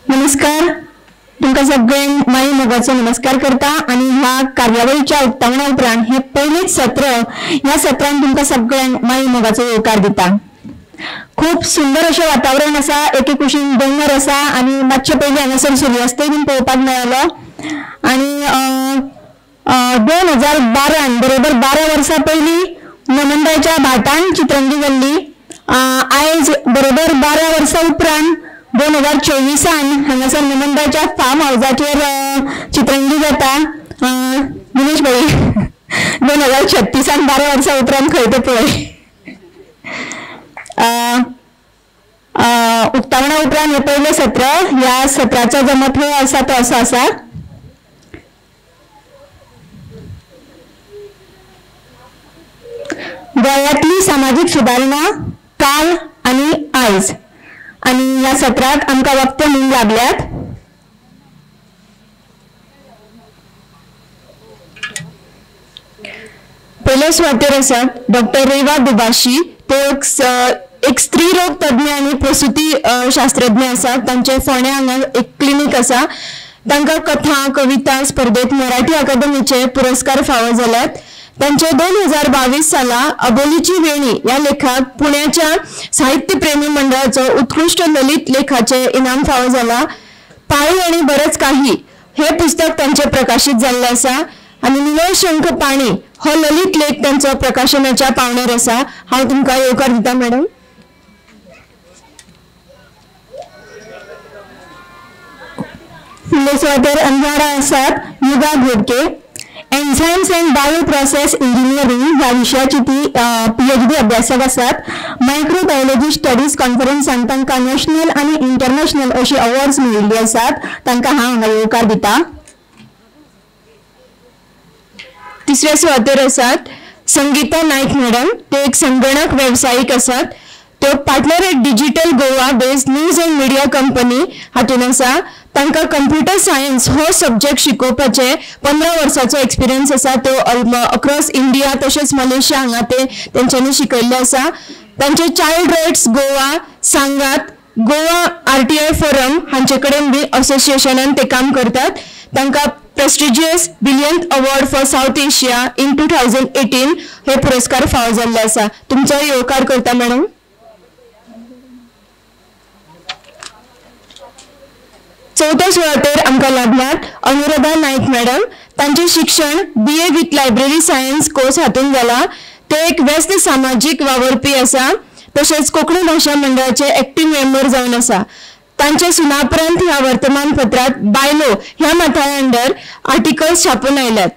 नमस्कार, तुमका सगळ्यांक माई मोगाचो नमस्कार करता आणि ह्या कार्यावळीच्या उक्तावणा उपरांत हे पहिलेच सत्र ह्या सत्रांत तुमका सगळ्यांक माई मोगाचो येवकार दिता। खूप सुंदर अशें वातावरण आसा, एके कुशीन डोंगर आसा आणि मातशे पयलीं हांगासर सूर्यास्तय बीन पळोवपाक मेळ्ळो आणि 2012 बरोबर 12 वर्सां पयलीं नमंदाच्या भाटान चित्रंगी जाल्ली। आयज बरोबर 12 वर्सां उपरांत 2024 हांगासर नमंदाच्या फार्म हाऊसाचेर चित्रंगी जाता। दिनेश भाई 2036 12 वर्सां उपरांत खंय ते पळय। उक्तावणा उपरांत हे पयलें सत्र, ह्या सत्राचो जो मथळो आसा तो असो आसा। गोंयांतली सामाजीक सुदारणा काल आणि आयज, आणि ह्या सत्रात आमकां वक्ते म्हणून लाभल्यात पयले सुवातेर आसात डॉक्टर रेवा दुबाशी। ते एक स्त्री रोग तज्ञ आणि प्रसूती शास्त्रज्ञ आसात। तांचे फोंड्या हांगा एक क्लिनीक आसा। तांकां कथा कविता स्पर्धेत मराठी अकादमीचे पुरस्कार फावो जाल्यात। त्यांचे 2022 साला अबोलीची वेणी या लेखाक पुण्याच्या साहित्य प्रेमी मंडळाचो उत्कृष्ट ललित लेखाचे इनाम फावो जाला। पाळी आणि बरंच काही हे पुस्तक त्यांचे प्रकाशित झाले आसा आणि निळो शंख पाणी हो ललित लेख त्यांचो प्रकाशनाच्या पावण्यार आसा। हांव तुमकां येवकार दिता मॅडम। फुडले सुवातेर अंजारा आसात युगा Ghodke. Enzymes and bioprocess engineering ह्या विशयाची ती PhD अभ्यासक आसात। मायक्रोबायोलॉजी स्टडीज कॉन्फरन्सान तांकां नॅशनल आणि इंटरनॅशनल अशी अवॉर्ड्स मेळिल्ली आसात। तांकां हांव हांगा येवकार दिता। तिसऱ्या सुवातेर आसात संगीता नाईक मॅडम। ते एक संगणक व्यावसायिक आसात। तो partner eight digital Goa based news and media company हातून आसा। तांकां कंप्युटर सायन्स हो सब्जेक्ट शिकोवपाचे 15 वर्सांचो एक्सपिरियन्स आसा। तो अक्रॉस इंडिया तशेंच मलेशिया हांगा ते तेंच्यांनी शिकयल्ले आसा। तांचे चाइल्ड रायट्स गोवा सांगात गोवा RTI फोरम हांचे कडेन बी असोसिएशनान ते काम करतात। तांकां prestigious billionth award for south Asia in 2018 हे पुरस्कार फावो जाल्ले आसा। तुमचो येवकार करता मॅडम। चौथ्या सुवातेर आमकां लाभल्यात अनुराधा नाईक मॅडम। तांचे शिक्षण BA with library science course हातून जाला। ते एक व्यस्त सामाजिक वावरपी आसा, तशेंच कोंकणी भाशा मंडळाचे एक्टिव्ह मेंबर जावन आसा। तांचे सुनापरांत ह्या वर्तमानपत्रात बायलो ह्या माथाळ्या अंडर आर्टिकल्स छापून आयल्यात।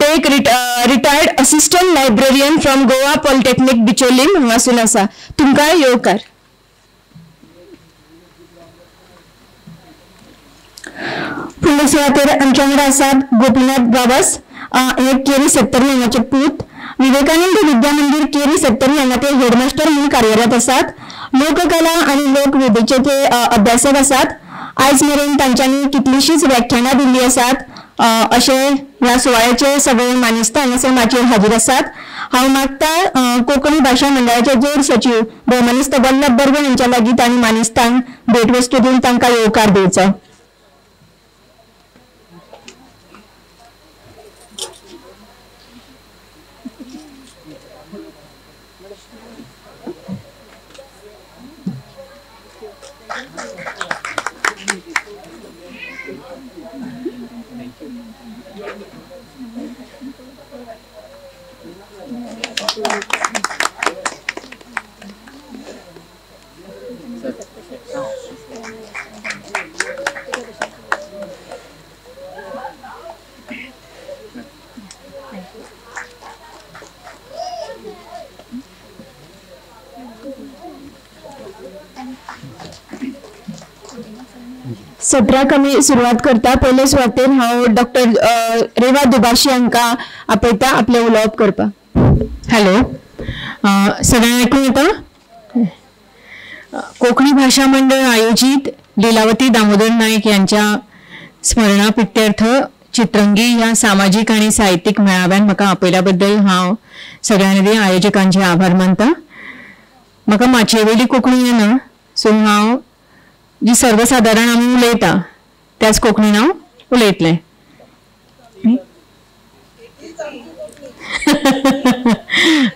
ते एक retired assistant librarian from Goa polytechnic Bicholim हांगासून आसा। तुमकां येवकार। फुडले सुवातेर आमच्या वांगडा आसात गोपीनाथ गावस। हे केरी 70 हांगाचे पूत। विवेकानंद विद्या मंदिर केरी 70 हांगा ते हेडमास्टर म्हणून कार्यरत आसात। लोककला आणि लोकवेदीचे ते अभ्यासक आसात। आयज मेरेन तांच्यांनी कितलीशीच व्याख्यानां दिल्ली आसात। अशे ह्या सुवाळ्याचे सगळे मानेस्ता हांगासर माचयेर हाजीर आसात। हांव मागता कोंकणी भाशा मंडळाचे जोड सचिव भौमनिस्त वल्लभ बर्वे हांच्या लागीं तांणी मानेस्तांक भेटवस्तू दिवन तांकां येवकार दिवचो। सत्राक आमी सुरवात करता। पयले सुवातेर हांव डॉक्टर रेवा दुबाशी हांकां आपयता आपले उलोवप करपाक। हॅलो, सगळ्यांक आयकूंक येता? कोंकणी भाषा मंडळ आयोजित लीलावती दामोदर नाईक यांच्या स्मरणापित्यर्थ चित्रंगी ह्या सामाजिक आणि साहित्यिक मेळाव्यान म्हाका आपयल्या हांव सगळ्यांनी आयोजकांचे आभार मानता। म्हाका माचयेवेली कोंकणी येना, सो हांव जी सर्वसाधारण आमी उलयता त्याच कोंकणीन हांव उलयतलें.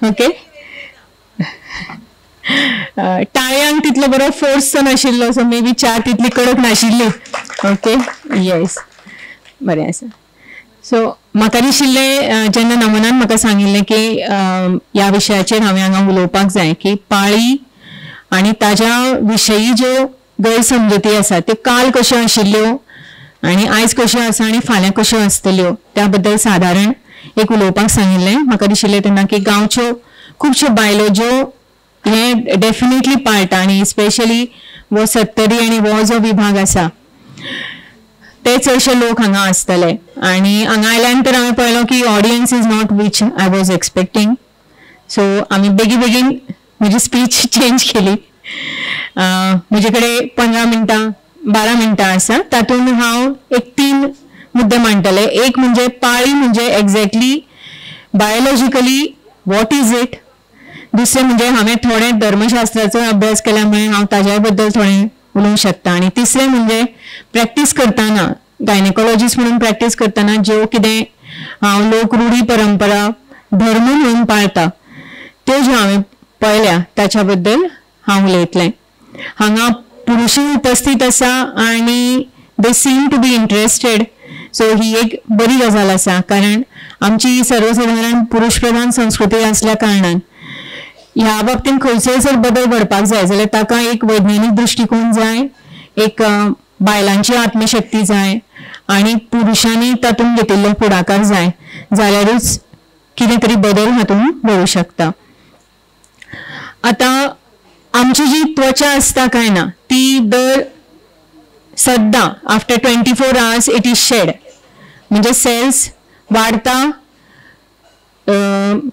ओके. टाळयांक तितलो बरो फोर्स नाशिल्लो, सो मे बी च्या तितली कडक नाशिल्ली. ओके, येस, बरें आसा. सो म्हाका दिशिल्लें जेन्ना नमनान म्हाका सांगिल्लें की ह्या विशयाचेर हांवें हांगा उलोवपाक जाय, की पाळी आनी ताज्या विशयी ज्यो गैरसमजुती आसा त्यो काल कश्यो आशिल्ल्यो आनी आयज कश्यो आसा आनी फाल्यां कश्यो आसतल्यो त्या बद्दल सादारण एक उलोवपाक सांगिल्लें. म्हाका दिशिल्लें तेन्ना की गांवच्यो खुबश्यो बायलो ज्यो हे डेफिनेटली पाळटा आनी स्पेशली वो 70 आनी वो जो विभाग आसा ते चडशे लोक हांगा आसतले. आनी हांगा आयल्यान तर हांवें पळयलो की audience is not which I was expecting. So आमी बेगीन म्हजी स्पीच चेंज केली. म्हजे कडेन 15 मिनटां 12 मिनटां आसा, तातूंत हांव एक 3 मुद्दे मांडटले. एक म्हणजे पाळी म्हणजे exactly biologically what is it. दुसरें म्हणजे हांवें थोडें धर्मशास्त्राचो अभ्यास केल्यामुळे हांव ताज्या बद्दल थोडें उलोवंक शकता. आनी तिसरें म्हणजे प्रॅक्टीस करतना, गायनेकोलॉजिस्ट म्हणून प्रॅक्टीस करतना ज्यो कितें हांव लोक रूढी परंपरा धर्म म्हणून पाळटा त्यो ज्यो हांवें पळयल्या ताच्या बद्दल हांव उलयतलें. हांगा पुरुशूय उपस्थित आसा आनी they seem to be interested. So ही एक बरी गजाल आसा, कारण आमची सर्वसाधारण पुरुश प्रधान संस्कृती आसल्या कारणान ह्या बाबतींत खंयचोय जर बदल घडपाक जाय जाल्यार ताका एक वैज्ञानीक दृश्टिकोन जाय, एक बायलांची आत्मशक्ती जाय आनी पुरुशांनी तातूंत घेतिल्लो फुडाकार जाय, जाल्यारूच कितें तरी बदल हातूंत घडूं शकता. आतां आमची जी त्वचा आसता काय ना ती दर सद्दां after 24 hours it is shed, म्हणजे सेल्स वाडटा,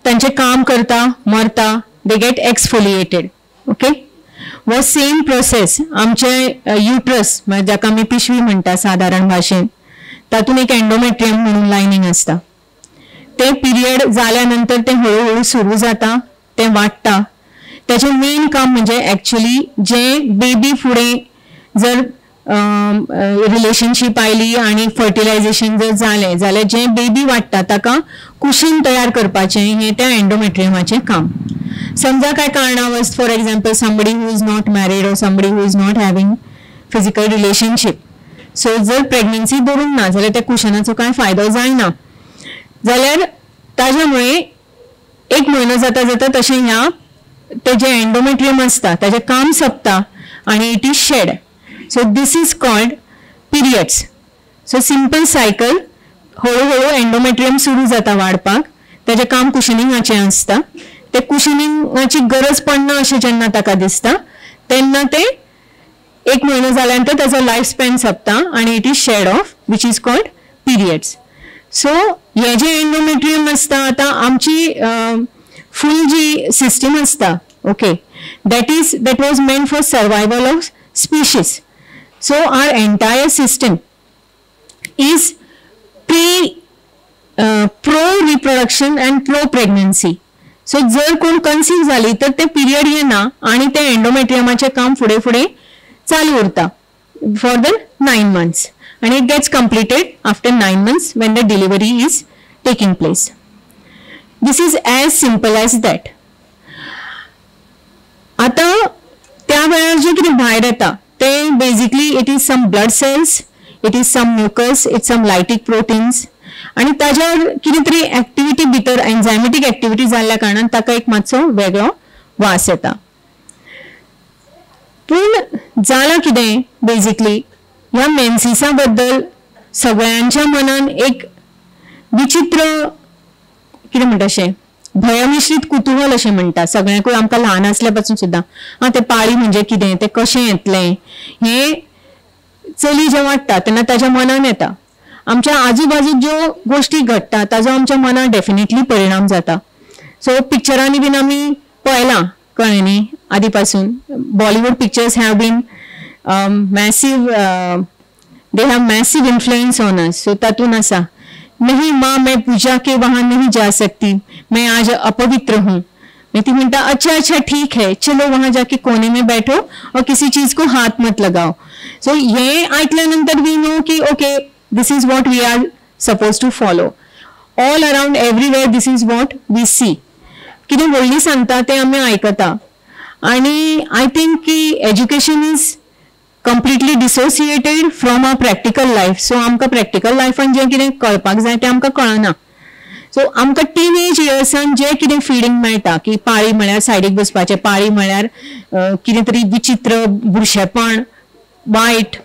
तांचें काम करता, मरता, they get exfoliated. ओके. वो सेम प्रोसेस आमचे युट्रस जाका आमी पिशवी म्हणटा साधारण भाशेन, तातूंत एक एंडोमेट्रियम म्हणून लायनींग आसता. ते पिरियड जाल्या नंतर ते हळूहळू सुरू जाता, ते वाडटा. त्याचे मेन काम म्हणजे एक्चुअली जे बेबी फुडें जर रिलेशनशीप आयली आनी फर्टिलायझेशन जर जालें जाल्यार जे बेबी वाडटा ताका कुशीन तयार करपाचें हें त्या एंडोमेट्रियमाचें काम. समजा काय कारणावस्त, for example somebody who is not married or somebody who is not having physical relationship, so जर प्रेग्नन्सी धरून ना जाल्यार त्या कुशनाचो कांय फायदो जायना, जाल्यार ताज्यामुळे 1 म्हयनो जाता जाता तशें ह्या ते जे एंडोमेट्रियम आसता ताजें काम सोंपता आनी it is shed. So this is called periods. So simple cycle, हळूहळू एंडोमेट्रियम सुरू जाता वाडपाक, ताजें काम कुशनिंगाचें आसता. ते कुशनिंगाची गरज पडना अशें जेन्ना ताका दिसता तेन्ना ते 1 म्हयनो जाल्यानंतर ताचो लायफ स्पॅन सोंपता आनी it is shed off which is called periods. So हे जे एंडोमेट्रियम आसता, आतां आमची फूल जी सिस्टम आसता, okay, that was meant for survival of species. So our entire system is pro reproduction and pro pregnancy. So जर कोण कन्सीव जाली तर ते पिरियड येना आनी ते एंडोमेट्रियमाचें काम फुडें फुडें चालू उरता for the 9 months and it gets completed after 9 months when the delivery is taking place. This is as simple as that. आता त्या वेळार जे कितें भायर येता ते basically it is some blood cells, it is some mucus, it some lytic proteins आनी ताज्यार कितें तरी एक्टिविटी भितर एन्झायमेटीक एक्टिविटी जाल्ल्या कारणान ताका एक मातसो वेगळो वास येता. पूण जालां कितें बेसिकली ह्या मेन्सिसा बद्दल सगळ्यांच्या मनान एक विचित्र कितें म्हणटा अशें भयमिश्रीत कुतूहल अशें म्हणटा. सगळ्यांकूय आमकां ल्हान आसल्या पासून सुद्दां ते पाळी म्हणजे कितें, तें कशें येतलें, हें चली जें वाडटा तेन्ना ताच्या मनान येता. आमच्या आजूबाजूक ज्यो गोश्टी घडटा ताजो आमच्या मनार डेफिनेटली परिणाम जाता. सो पिक्चरांनी बीन आमी पळयलां, कळ्ळें न्ही, आदी पासून Bollywood pictures have been massive, they have massive influence on us. So तातूंत आसा नहीं माँ मैं पूजा के वहां नहीं जा सकती, मैं आज अपवित्र हूँ, ती म्हणता अच्छा अच्छा ठीक है, चलो वहां जाके कोने में बैठो और किसी चीज को हाथ मत लगाओ. सो हे ऐकल्यानंतर वी नो की okay, this is what we are suppose to follow. All around everywhere this is what we see. कितें व्हडली सांगता तें आमी आयकता. आणि आय थिंक की education is completely dissociated from our practical life. So आमकां प्रॅक्टिकल लायफान जें कितें कळपाक जाय तें आमकां कळना. सो आमकां टीनेज इयर्सान जें कितें फिडींग मेळटा की पाळी म्हळ्यार सायडीक बसपाचें, पाळी म्हळ्यार कितें तरी विचित्र, बुरशेपण, वायट,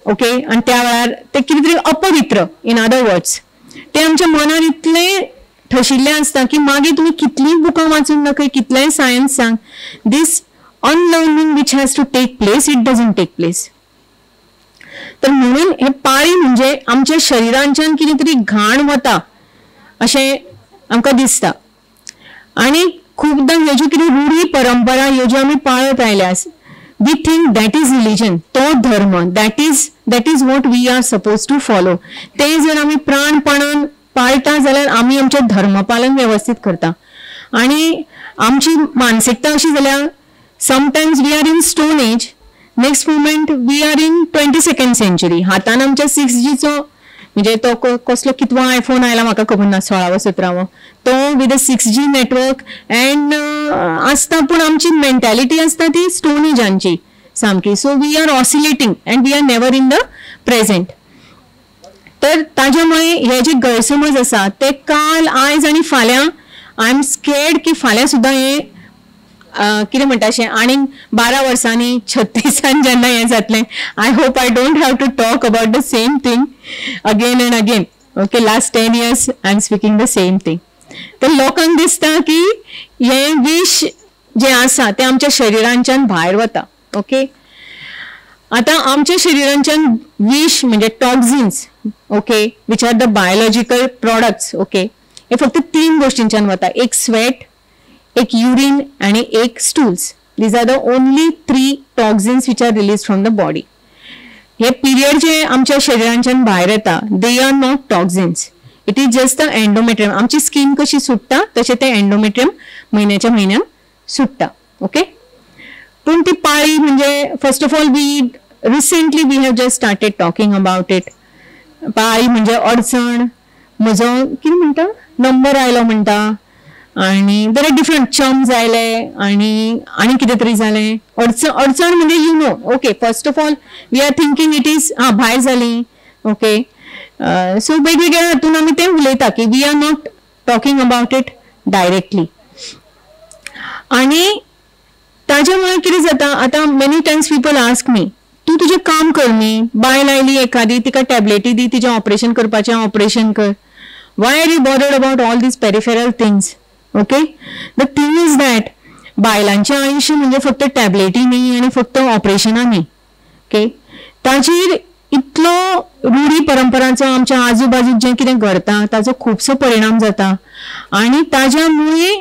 ओके, आनी त्या वेळार तें कितें तरी अपवित्र, इन अदर वर्ड्स, तें आमच्या मनान इतलें ठशिल्लें आसता की मागीर तुमी कितलींय बुकां वाचूंक नकय, कितलेंय सायन्स सांग, this unlearning which has to take place, it doesn't take place. तर म्हणून हे पाळी म्हणजे आमच्या शरिरांच्यान कितें तरी घाण वता अशें आमकां दिसता. आनी खूबदां ह्यो ज्यो कितें रुढी परंपरा ह्यो ज्यो आमी पाळत आयल्यास, we think that is religion, तो धर्म, that is what we are suppose to follow. ते जर आमी प्राणपणान पाळटा जाल्यार आमी आमचें धर्मपालन वेवस्थीत करता. आनी आमची मानसिकता अशी जाल्यार sometimes we are in stone age, next moment we are in 22nd century. हातान आमच्या 6Gचो म्हणजे तो कसलो कितवो आयफोन आयला म्हाका खबर ना, 16वो 17वो, तो विथ 6G नेटवर्क अँड आसता, पूण आमची मेंटॅलिटी आसता ती स्टोन एजांची सामकी. So we are oscillating and we are never in the present. तर ताज्यामुळे हे जे गैरसमज आसा ते काल, आयज आनी फाल्यां आय एम स्केर्ड की फाल्यां सुद्दां हे कितें म्हणटा अशें आनीक 12 वर्सांनी 36 जेन्ना हें जातलें, I hope I don't have to talk about the same thing again and again. Okay, last 10 years I am speaking the same thing. तर लोकांक दिसता की हे विश जे आसा ते आमच्या शरिरांच्यान भायर वता. ओके, आता आमच्या शरिरांच्यान विश म्हणजे toxins, okay, which are the biological products, okay, हे फक्त 3 गोष्टींच्यान वता. एक स्वेट, एक युरिन आणि एक stools. These are the only 3 toxins which are release from the body. हे पिरियड जे आमच्या शरिरांच्यान भायर येता, they are not toxins, it is just the endometrium. आमची स्किन कशी सुट्टा तशें ते एंडोमेट्रियम म्हयन्याच्या म्हयन्यान सुट्टा. ओके, पूण ती पाळी म्हणजे first of all recently we have just started talking about it. पाळी म्हणजे अडचण, म्हजो कितें म्हणटा नंबर आयलो म्हणटा, आणि देर आर डिफरंट चम्स आयले आणि कितें तरी जालें. अडचण म्हणजे you know, okay, first of all we are thinking it is भायर जाली. ओके, सो वेगवेगळ्या हातून आमी तें उलयता की we are not talking about it directly. आणि ताज्यामुळे कितें जाता, आतां many times people ask me, तूं तुजें काम कर न्ही, बायल आयली एखादी, तिका टॅबलेटी दी, तिचें ऑपरेशन करपाचें ऑपरेशन कर. Why are you bothered about all these peripheral things? Okay, the thing is that बायलांचें आयुश्य म्हणजे फक्त टॅबलेटी न्ही आणि फक्त ऑपरेशनां न्ही. ओके, ताचेर इतलो रुढी परंपरांचो आमच्या आजूबाजूक जें कितें घडटा ताचो खुबसो परिणाम जाता. आणि ताज्यामुळे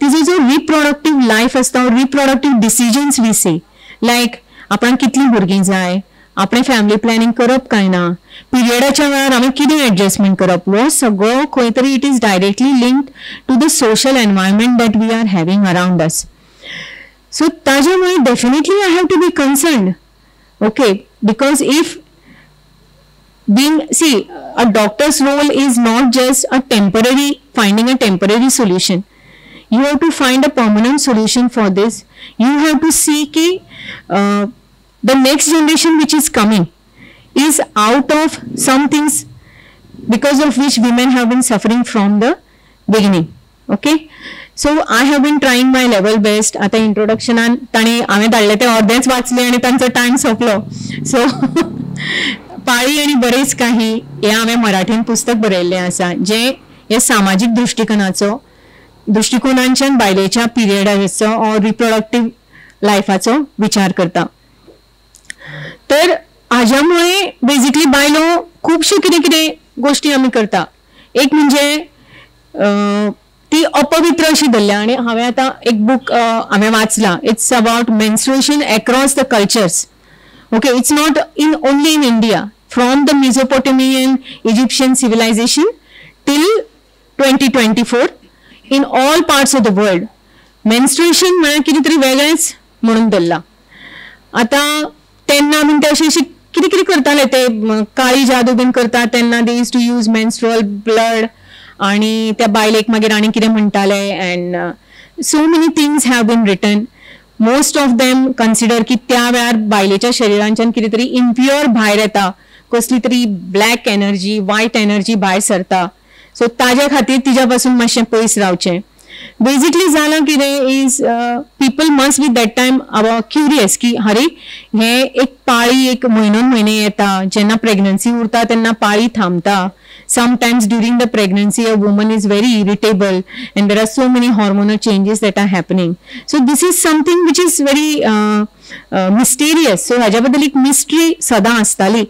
तिजो जो रिप्रोडक्टीव लायफ आसता, रिप्रोडक्टीव डिसिजन्स वी से, लायक आपणाक कितलीं भुरगीं जाय, आपणें फॅमिली प्लॅनिंग करप काय ना, पिरियडाच्या वेळार आमी कितें एडजस्टमेंट करप, हो सगळो खंय तरी it is directly linked to the social environment that we are having around us. So ताज्यामुळे definitely I have to be concerned. Okay, because if a doctor's role is not just finding a temporary solution. You have to find a permanent solution for this. You have to see ki the next generation which is coming is out of some things because of which women have been suffering from the beginning. Okay, so I have been trying my level best. आता इंट्रोडक्शनान ताणी हांवें धाडले ते अर्देच वाचले आणि तांचो time सोंपलो. So पाळी आणि बरेच काही हे हांवें मराठीन पुस्तक बरयल्लें आसा जे हे सामाजीक दृष्टिकोनांच्यान बायलेच्या पिरियडाचो और रिप्रोडक्टीव लायफाचो विचार करता. तर हाज्यामुळे बेजिकली बायलो खुबश्यो कितें कितें गोश्टी आमी करता. एक म्हणजे ती अपवित्र अशी धरल्या. आणि हांवें आतां एक बूक हांवें वाचला, it's about menstruation across the cultures. Okay, it's not only in India. From the Mesopotamian Egyptian civilization till 2024, in all parts of the world, menstruation म्हळ्यार कितें तरी वेगळेंच म्हणून धरला. आतां तेन्ना बीन ते अशें कितें कितें करताले ते काळी जादू बीन करता तेन्ना they use to use menstrual blood आनी त्या बायलेक मागीर आनी कितें म्हणटाले and so many things have been written. Most of them consider की त्या वेळार बायलेच्या शरिरांच्यान कितें तरी इम्प्युअर भायर येता, कसली तरी ब्लॅक एनर्जी वायट एनर्जी भायर सरता. सो ताज्या खातीर तिच्या पासून मातशें पयस रावचें. बेसिकली जालां कितें is people must be that time curious की अरे हे एक पाळी एक म्हयने येता, जेन्ना प्रेग्नन्सी उरता तेन्ना पाळी थांबता. Sometimes during the pregnancy a woman is very irritable and there are so many hormonal changes that are happening. So this is something which is very mysterious. So हाज्या बद्दल एक mystery सदां आसताली.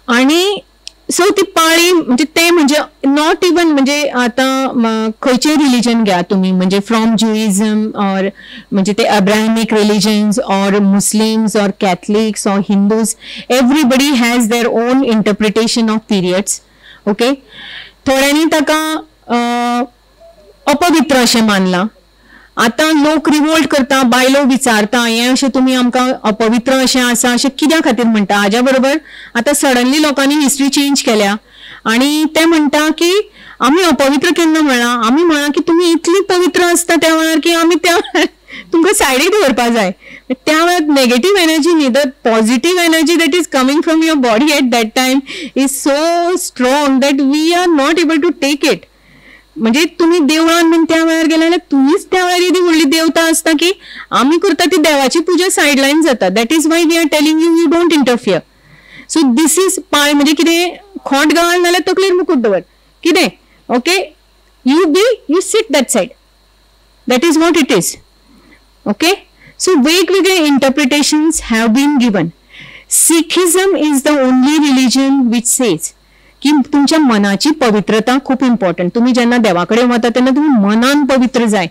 आणि सो ती पाळी म्हणजे ते म्हणजे नॉट इवन म्हणजे आतां खंयचें रिलीजन घ्या तुमी, म्हणजे फ्रॉम ज्युइझम ऑर म्हणजे ते Abrahamic religions or Muslims or Catholics or Hindus, everybody has their own interpretation of periods. Okay, थोड्यांनी ताका अपवित्र अशें मानलां. आतां लोक रिवोल्ट करता, बायलो विचारता हें अशें तुमी आमकां अपवित्र अशें आसा अशें कित्या खातीर म्हणटा. हाज्या बरोबर आतां सडनली लोकांनी हिस्ट्री चेंज केल्या आनी ते म्हणटा की आमी अपवित्र केन्ना म्हणला, आमी म्हणला की तुमी इतली पवित्र आसता त्या वेळार की आमी त्या तुमकां सायडीक दवरपा जाय. त्या वेळार नेगेटीव एनर्जी न्ही, the positive energy that is coming from your body at that time is so strong that we are not able to take it. म्हणजे तुम्ही देवळान बीन त्या वेळार गेले जाल्यार तुम्हीच त्या वेळार येदी व्हडली देवता आसता की आमी करता ती देवाची पुजा सायडलायन जाता. That is why we are telling you don't interfere. So this is पाय म्हणजे कितें खोंट घाल नाल्यार तकलेर मुकूट दवर कितें. Okay, you sit that side, that is what it is. Okay, so वेगवेगळे interpretations have been given. Sikhism is the only religion which says की तुमच्या मनाची पवित्रता खूप इम्पॉर्टंट. तुम्ही जेन्ना देवाकडे वता तेन्ना तुम्ही मनान पवित्र जाय.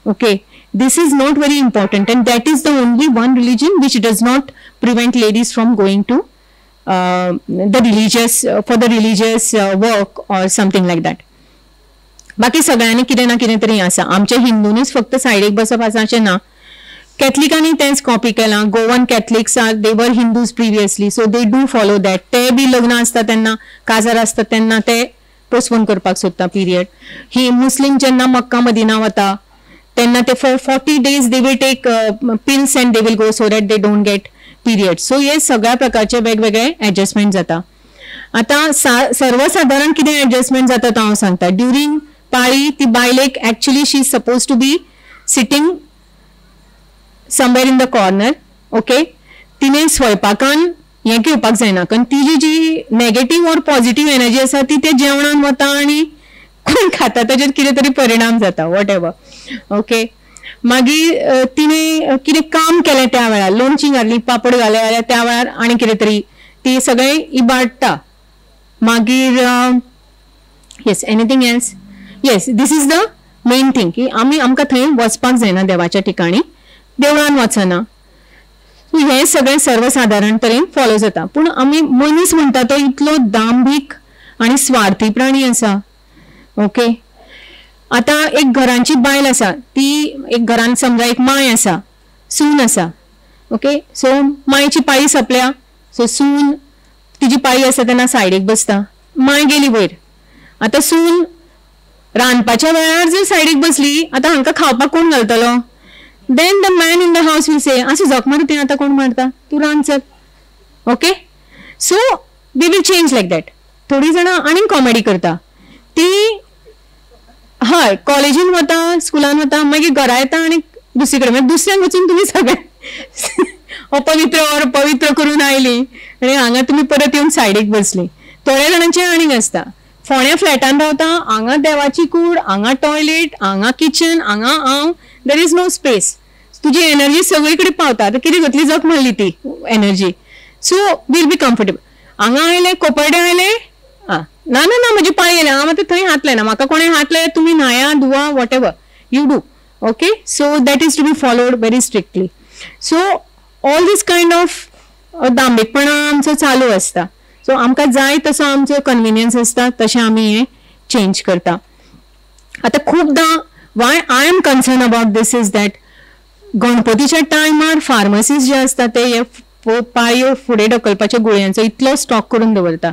Okay, this is not very important and that is the only one religion which does not prevent ladies from going to the religious for the religious work or something like that. बाकी सगळ्यांनी कितें ना कितें तरी आसा. आमच्या हिंदूनच फक्त सायडीक बसप आसा अशें ना. कॅथलिकांनी तेच कॉपी केलां. गोवन कॅथलिक्स आर दे वर Hindus previously, so they do follow that. ते बी लग्न आसता तेन्ना काजार आसता तेन्ना ते पोस्टपोन करपाक सोदता पिरियड. ही मुस्लीम जेन्ना मक्का मदिना वता तेन्ना ते for 40 days they will take pills and they will go so that they don't get period. So हे सगळ्या प्रकारचे वेगवेगळे एडजस्टमेंट जाता. आता सर्वसाधारण कितें एडजस्टमेंट जाता तो हांव सांगता. ड्युरींग पाळी ती बायलेक actually she is suppose to be sitting somewhere in the corner. Okay, तिने स्वयंपाकान हें घेवपाक जायना कारण तिजी जी नेगेटीव ऑर पॉझिटीव एनर्जी आसा ती ते जेवणान वता आनी कोण खाता ताचेर कितें तरी परिणाम जाता वॉट एवर. ओके, मागीर तिने कितें काम केलें त्या वेळार, लोणची घातली, पापड घाले जाल्यार त्या वेळार आनी कितें तरी ती सगळें इबाडटा. मागीर yes, anything else? Yes, this is the main thing की आमकां थंय वचपाक जायना देवाच्या ठिकाणी, देवळान वचना. हे सगळें सर्वसाधारण तरेन फॉलो जाता. पूण आमी मनीस म्हणटा तो इतलो दांभीक आनी स्वार्थी प्राणी आसा. ओके, आतां एक घरांची बायल आसा, ती एक घरान समजा एक माय आसा, सून आसा. ओके, सो मायची पाळी सोंपल्या, सो सून तिची पाळी आसा तेन्ना सायडीक बसता, माय गेली वयर. आतां सून रांदपाच्या वेळार जर सायडीक बसली, आतां हांकां खावपाक कोण घालतलो? Then the man in the house will say, असं जॉक मारू ते आता कोण मारता, तू रांद चल. Okay, so they will change like that. थोडी जाणां आनीक कॉमेडी करता. ती हय कॉलेजीन वता, स्कुलान वता, मागीर घरा येता आनी दुसरे कडेन म्हणजे दुसऱ्यांक वचून तुमी सगळे अपवित्र ऑर पवित्र करून आयली आनी हांगा तुमी परत येवन सायडीक बसली. थोड्या जाणांचे आनीक आसता, फोण्या फ्लॅटान रावता, हांगा देवाची कूड, हांगा टॉयलेट, हांगा किचन, हांगा हांव, देर इज नो स्पेस. तुजी एनर्जी सगळे कडेन पावता. आतां कितें करतली जग मारली ती energy. So we'll be comfortable. हांगा आयले, कोपर्डे आयले, ना ना ना म्हजी पाळी येयले, हांव आतां थंय हात लायना, म्हाका कोणें हात लायल्यार तुमी न्हाया धुवा whatever you do. Okay, so that is to be followed very strictly. So all this kind of दांभिकपणा आमचो चालू आसता. सो आमकां जाय तसो आमचो कन्विनियन्स आसता तशें आमी हें चेंज करता. आतां खुबदां why I am concern about this is that गणपतीच्या टायमार फार्मसीज जे असतात ते हे पाळयो फुडें ढकलपाच्या गुळयांचो इतलो स्टॉक करून दवरता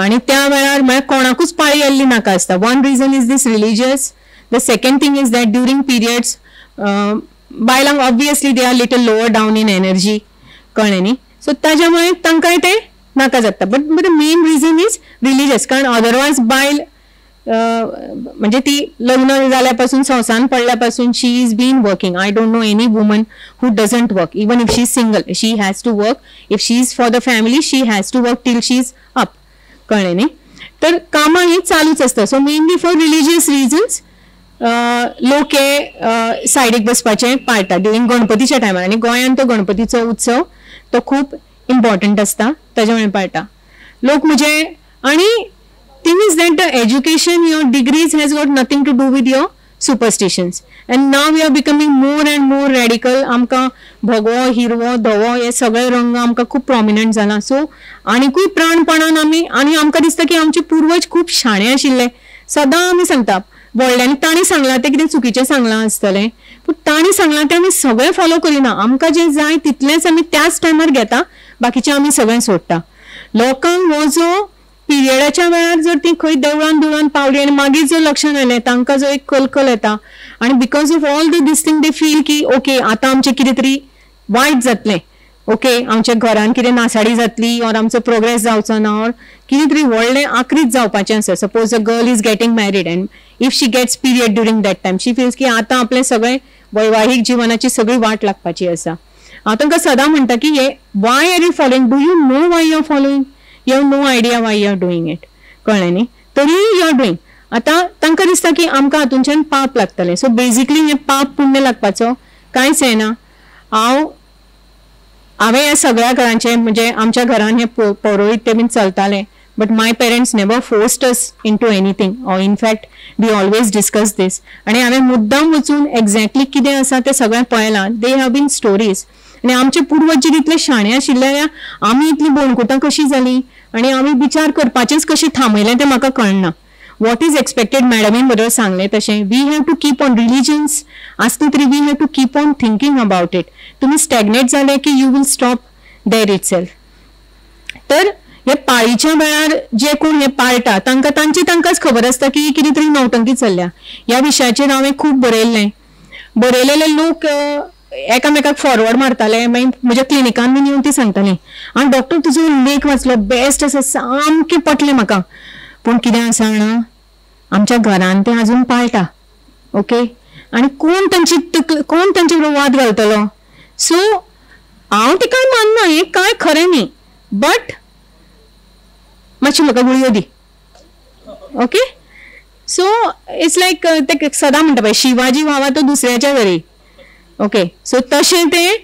आणि त्या वेळार म्हळ्यार कोणाकूच पाळी येल्ली नाका आसता. One reason is this religious. The second thing is that during periods बायलांक obviously they are little lower down in energy, कळ्ळें न्ही. सो ताज्यामुळे तांकांय ते नाका जाता. But the main reason is religious, कारण अदरवायज बायल म्हणजे ती लग्न झाल्यापासून संवसान पडल्यापासून she is been working. I don't know any woman who doesn't work. Even if she is single she has to work. If she is for the family she has to work till she is up, कळ्ळें न्ही. तर कामां ही चालूच आसता. So mainly for religious reasons लोक हे सायडीक बसपाचें पाळटा ड्युरींग गणपतीच्या टायमार. आनी गोंयांत तो गणपतीचो उत्सव तो खूब इम्पॉर्टंट आसता, ताज्या वेळार पाळटा लोक. म्हणजे आणि thing is that the education, your degrees has got nothing to do with your superstitions, and now we are becoming more and more radical. आमकां भगवो हिरवो धवो हे सगळे रंग आमकां खूब प्रॉमिनंट जाला. सो आनीकूय प्राणपणान आमी आनी आमकां दिसता की आमचे पूर्वज खूब शाणे आशिल्ले. सदां आमी सांगता व्हडल्यांनी तांणी सांगलां तें कितें चुकीचें सांगलां आसतलें, पूण तांणी सांगलां तें आमी सगळें फॉलो करिना. आमकां जें जाय तितलेंच आमी त्याच टायमार घेता, बाकीचें आमी सगळें सोडटा. लोकांक हो जो पिरियडाच्या वेळार जर ती खंय देवळान पावली आनी मागीर जर लक्षांत आयलें तांकां जो एक कलकल येता आनी because of all these thing they feel की ओके आतां आमचें कितें तरी वायट जातलें, ओके आमच्या घरान कितें नासाडी जातली ऑर आमचो प्रोग्रेस जावचो ना ऑर कितें तरी व्हडलें आक्रीत जावपाचें आसा. Suppose a girl is getting married and if she gets period during that time she feels की आतां आपलें सगळें वैवाहीक जिवनाची सगळी वाट लागपाची आसा. हांव तांकां सदां म्हणटा की हे why are you following, do you know why you are following? You have no idea why you are doing it, कळ्ळें न्ही. तरी यू आर डुईंग. आतां तांकां दिसता की आमकां हातूंच्यान पाप लागतलें. सो बेजिकली हे पाप पुण्य लागपाचो कांयच येना. हांवें ह्या सगळ्या घरांचे म्हणजे आमच्या घरान हे पौरोहीत ते बीन चलताले, but my parents never forced us into anything or in fact we always discuss this. आनी हांवें मुद्दाम वचून एक्झॅक्टली कितें आसा तें सगळें पळयलां. They have been stories. आनी आमचे पूर्वज जे तितले शाणे आशिल्ले आमी इतली बोणकुटां कशी जाली आनी आमी विचार करपाचेंच कशें थांबयलें तें म्हाका कळना. वॉट इज एक्सपेक्टेड मॅडमीन बरोबर सांगलें तशें we have to keep on religions आसता तरी we have to keep on thinking about it. तुमी स्टॅग्नेट जाले की you will stop there itself. तर हे पाळीच्या वेळार जे कोण हे पाळटा तांकांच खबर आसता की कितें तरी नवटंकी चल्ल्या. ह्या विशयाचेर हांवें खूब बरयलेले लोक एकामेकाक फॉरवर्ड मारताले. मागीर म्हज्या क्लिनिकान बीन येवन ती सांगताली आनी डॉक्टर तुजो लेख वाचलो बेस्ट आसा, सामकें पटलें म्हाका. पूण कितें आसा जाणा आमच्या घरान तें आजून पाळटा, ओके. आनी कोण तांचे बरोबर वाद घालतलो. सो हांव ते कांय मानना, हें कांय खरें न्ही, बट मातशी म्हाका गुळयो दी, ओके. सो इट्स लायक ते सदां म्हणटा पळय शिवाजी व्हावा तो दुसऱ्याच्या घरी, ओके. सो तशें तें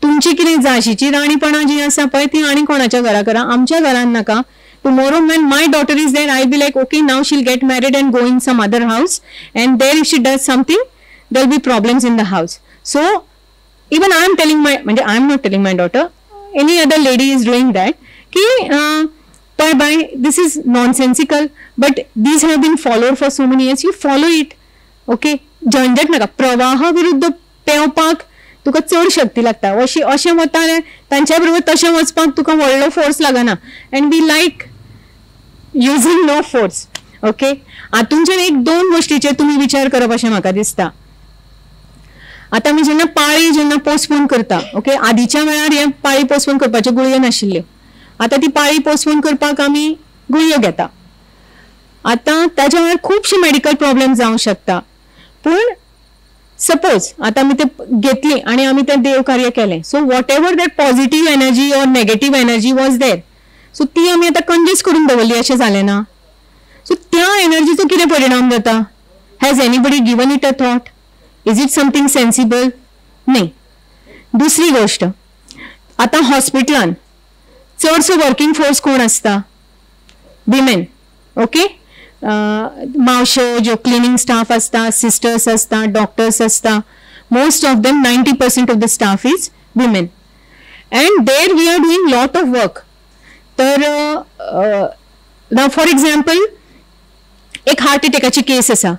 तुमची कितें जाशीची राणीपणां जी आसा पळय ती आनी कोणाच्या घरा करा, आमच्या घरान नाका. Tomorrow when my daughter is there, I'll be like, okay, now she'll get married and go in some other house, and there if she does something, there'll be problems in the house. So even I'm telling I'm not telling my daughter, any other lady is doing that, ki bye, this is nonsensical, but these have been followed for so many years, you follow it, okay. झंझट नाका. प्रवाहा विरुद्ध पेंवपाक तुका चड शक्ती लागता. अशें वताले तांच्या बरोबर तशें वचपाक तुका व्हडलो फोर्स लागना. And we like using no force, okay. हातूंच्यान एक दोन गोश्टीचेर तुमी विचार करप अशें म्हाका दिसता. आतां आमी जेन्ना पाळी पोस्टपोन करता, ओके. आदींच्या वेळार हे पाळी पोस्टपोन करपाच्यो गुळयो नाशिल्ल्यो. आतां ती पाळी पोस्टपोन करपाक आमी गुळयो घेता. आतां ताच्या वेळार खुबशे मेडिकल प्रॉब्लेम जावंक शकता. पूण सपोज आता आमी ते घेतली आणि आमी ते देव कार्य केलें. So what ever that positive energy or negative energy was there, so ती आमी आतां कंजेस्ट करून दवरली अशें जालें ना. सो त्या एनर्जीचो कितें परिणाम जाता? Has anybody given it a thought? Is it something sensible? न्ही. दुसरी गोष्ट, आतां हॉस्पिटलान चडसो वर्किंग फोर्स कोण आसता? Women, okay. मावश्यो ज्यो क्लिनिंग स्टाफ आसता, सिस्टर्स आसता, डॉक्टर्स आसता, most of them 90% of the staff is women, and there we are doing lot of work. तर नाव फॉर एक्झाम्पल एक हार्ट अटॅकाची केस आसा,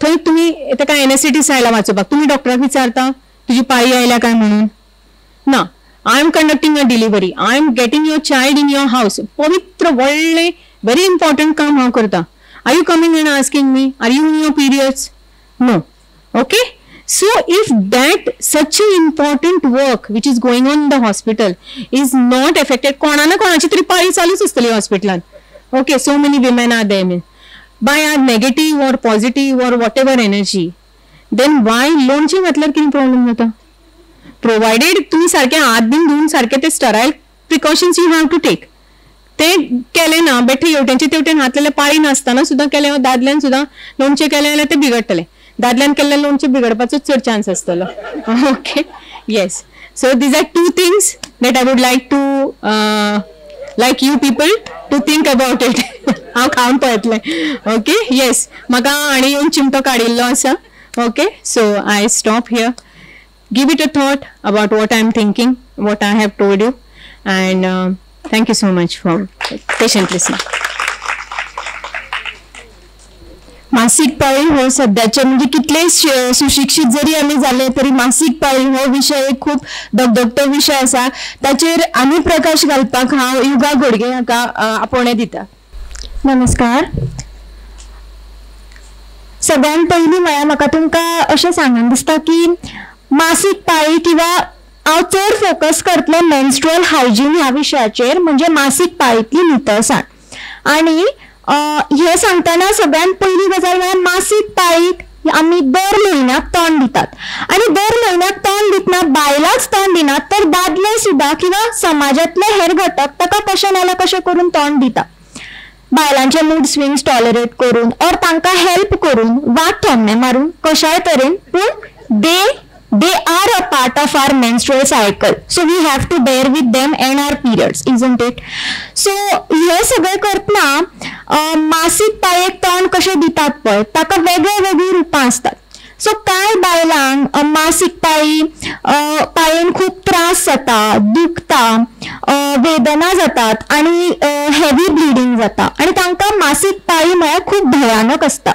थंय तुम्ही ताका एनएसटीटी सायला वाचोवपाक तुम्ही डॉक्टराक विचारता तुजी पाळी आयल्या काय म्हणून ना. I am conducting a delivery, I am getting your child in your house. पवित्र व्हडले व्हेरी इम्पॉर्टंट काम हांव करता. Are you coming and asking me are you in your periods? No. Okay. So if that such an important work which is going on in the hospital is not affected, कोणाना कोणाची तरी पाळी चालूच असतली हॉस्पिटलान. Okay, so many women are there by our negative or positive or whatever energy, then why लोणचे घातल्यार कितें problem जाता? प्रोवायडेड तुम्ही सारखे हात बीन धुवून सारखे ते sterile precautions you have to take. ते केले ना बेठे हेवट्यांचे तेवटेन हातलेले पाळी नासतना सुद्दां केले, दादल्यान सुद्दां लोणचे केले जाल्यार ते बिगडटले. दादल्यान केल्ले लोणचे बिगडपाचो चड चान्स आसतलो. Okay. Yes. So these are two things that I would like to like you people to think about it. हांव खावन पळयतलें. ओके. येस. म्हाका आनी येवन चिमटो काडिल्लो आसा. Okay. So I stop here. Give it a thought about what I'm thinking, what I have told you, and thank you so much for patient listening. मासिक पाळी हो सध्याचे म्हणजे कितले सुशिक्षित जरी आम्ही झाले तरी मासिक पाळी हो विषय एक खूप दगदगतो विषय असा. ताचेर आनी प्रकाश घालपाक हांव युगा घोडगे हाका आपोवणें दिता. नमस्कार. सगळ्यात पयलीं म्हळ्यार म्हाका तुमकां अशें सांगन दिसता की मासिक पाळी किंवा हांव चड फोकस करतलें मेन्स्ट्रुअल हायजीन ह्या विशयाचेर, म्हणजे मासिक पाळयेंतली नितळसाण. आनी हे सांगतना सगळ्यात पहिली गजाल म्हळ्यार मासिक पाळयेक आमी दर म्हयन्याक तोंड दितात. आनी दर म्हयन्याक तोंड दितना बायलांच तोंड दिनात तर दादले सुद्दां किंवा समाजातले हेर घटक ताका कशें नाल्यार कशें करून तोंड दिता. बायलांचे मूड स्विंग्स टॉलरेट करून और तांकां हेल्प करून वा ठोन्ने मारून कशाय तरेन, पूण they are a part of our menstrual cycle, so we have to bear with them and our periods, isn't it? So हे सगळे करतना मासिक पाळयेक तोंड कशें दितात पळय ताका वेगळी रुपां असतात. सो कांय बायलांक मासिक पाळयेन खूप त्रास जाता, दुखता, वेदना जातात आनी हेवी ब्लिडींग जाता आनी तांकां मासिक पाळी म्हळ्यार खूप भयानक आसता.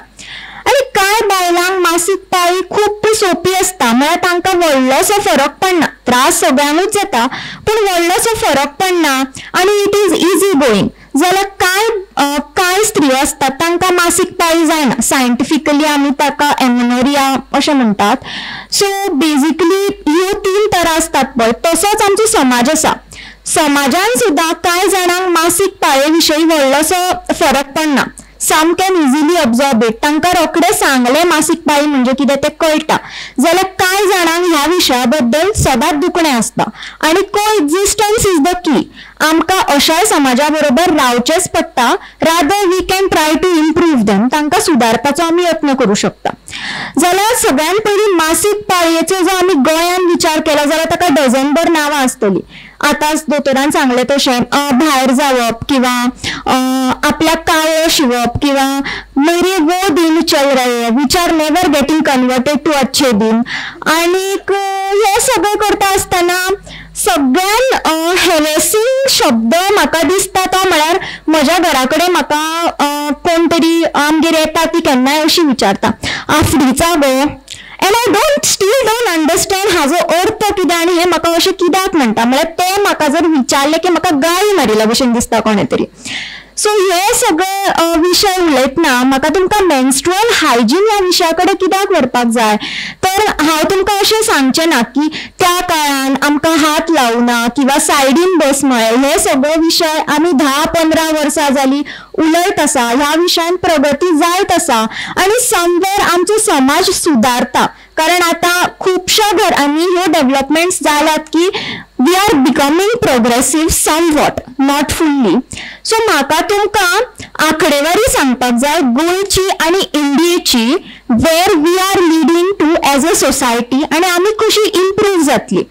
आनी कांय बायलांक मासिक पाळी खूप सोपी असता, म्हळ्यार तांकां व्हडलोसो फरक पडना. त्रास सगळ्यांकूच जाता पूण व्हडलोसो फरक पडना आनी इट इज इजी गोईंग. जाल्यार कांय स्त्रियो असतात तांकां मासिक पाळी जायना. सायंटिफिकली आमी ताका एमेनोरिया अशें म्हणटात. सो बेजिकली ह्यो 3 तरा असतात पळय, तसोच आमचो समाज आसा. समाजान सुद्दां कांय जाणांक मासिक पाळये विशयी व्हडलोसो फरक पडना. Some can easily absorb it. तांकां रोखडे सांगले मासिक पाळी म्हणजे कितें तें कळटा. जाल्यार कांय जाणांक ह्या विशया बद्दल सदांच दुखणें आसता आनी कोएक्झिस्टन्स इज द की. आमकां अशाय समाजा बरोबर रावचेच पडटा. Rather we can try to improve them. तांकां सुदारपाचो आमी यत्न करूं शकता. जाल्यार सगळ्यात पयलीं मासिक पाळयेचो जो आमी गोंयान विचार केलो जाल्यार ताका डझनभर नांवां आसतलीं. आतांच दोतोरान सांगलें तशें भायर जावप किंवा आपल्याक काळो शिवप किंवा मेरे वो दिन चल रहे which are never getting converted to अच्छे दिन. आनीक हे सगळें करता आसतना सगळ्यान हेवेसिंग शब्द म्हाका दिसता तो म्हळ्यार म्हज्या घरा कडेन म्हाका कोण तरी आमगेर येता ती केन्नाय अशी विचारता आफ्रीचा गो. And I still don't understand हाजो अर्थ कितें आनी हे म्हाका अशें कित्याक म्हणटा. म्हळ्यार ते म्हाका जर विचारले की म्हाका गाळी मारिला भशेन दिसता कोणे तरी. सो हे सगळे विशय उलयतना म्हाका तुमकां मेन्स्ट्रुअल हायजीन ह्या विशया कडेन कित्याक व्हरपाक जाय तर हांव तुमकां अशें सांगचें ना की त्या काळान आमकां हात लावना किंवा सायडीन बस म्हळें. हे सगळे विशय आमी 10-15 वर्सां जालीं उलयत आसा. ह्या विशयान प्रगती जायत आसा आनी समवेर आमचो समाज सुदारता. कारण आता खुबश्या घरांनी ह्यो डेव्हलपमेंट्स जाल्यात की we are becoming progressive somewhat, not fully. So म्हाका तुमकां आंकडेवारी सांगपाक जाय गोंयची आनी इंडियेची, where we are leading to as a society आनी आमी कशी इम्प्रूव्ह जातली.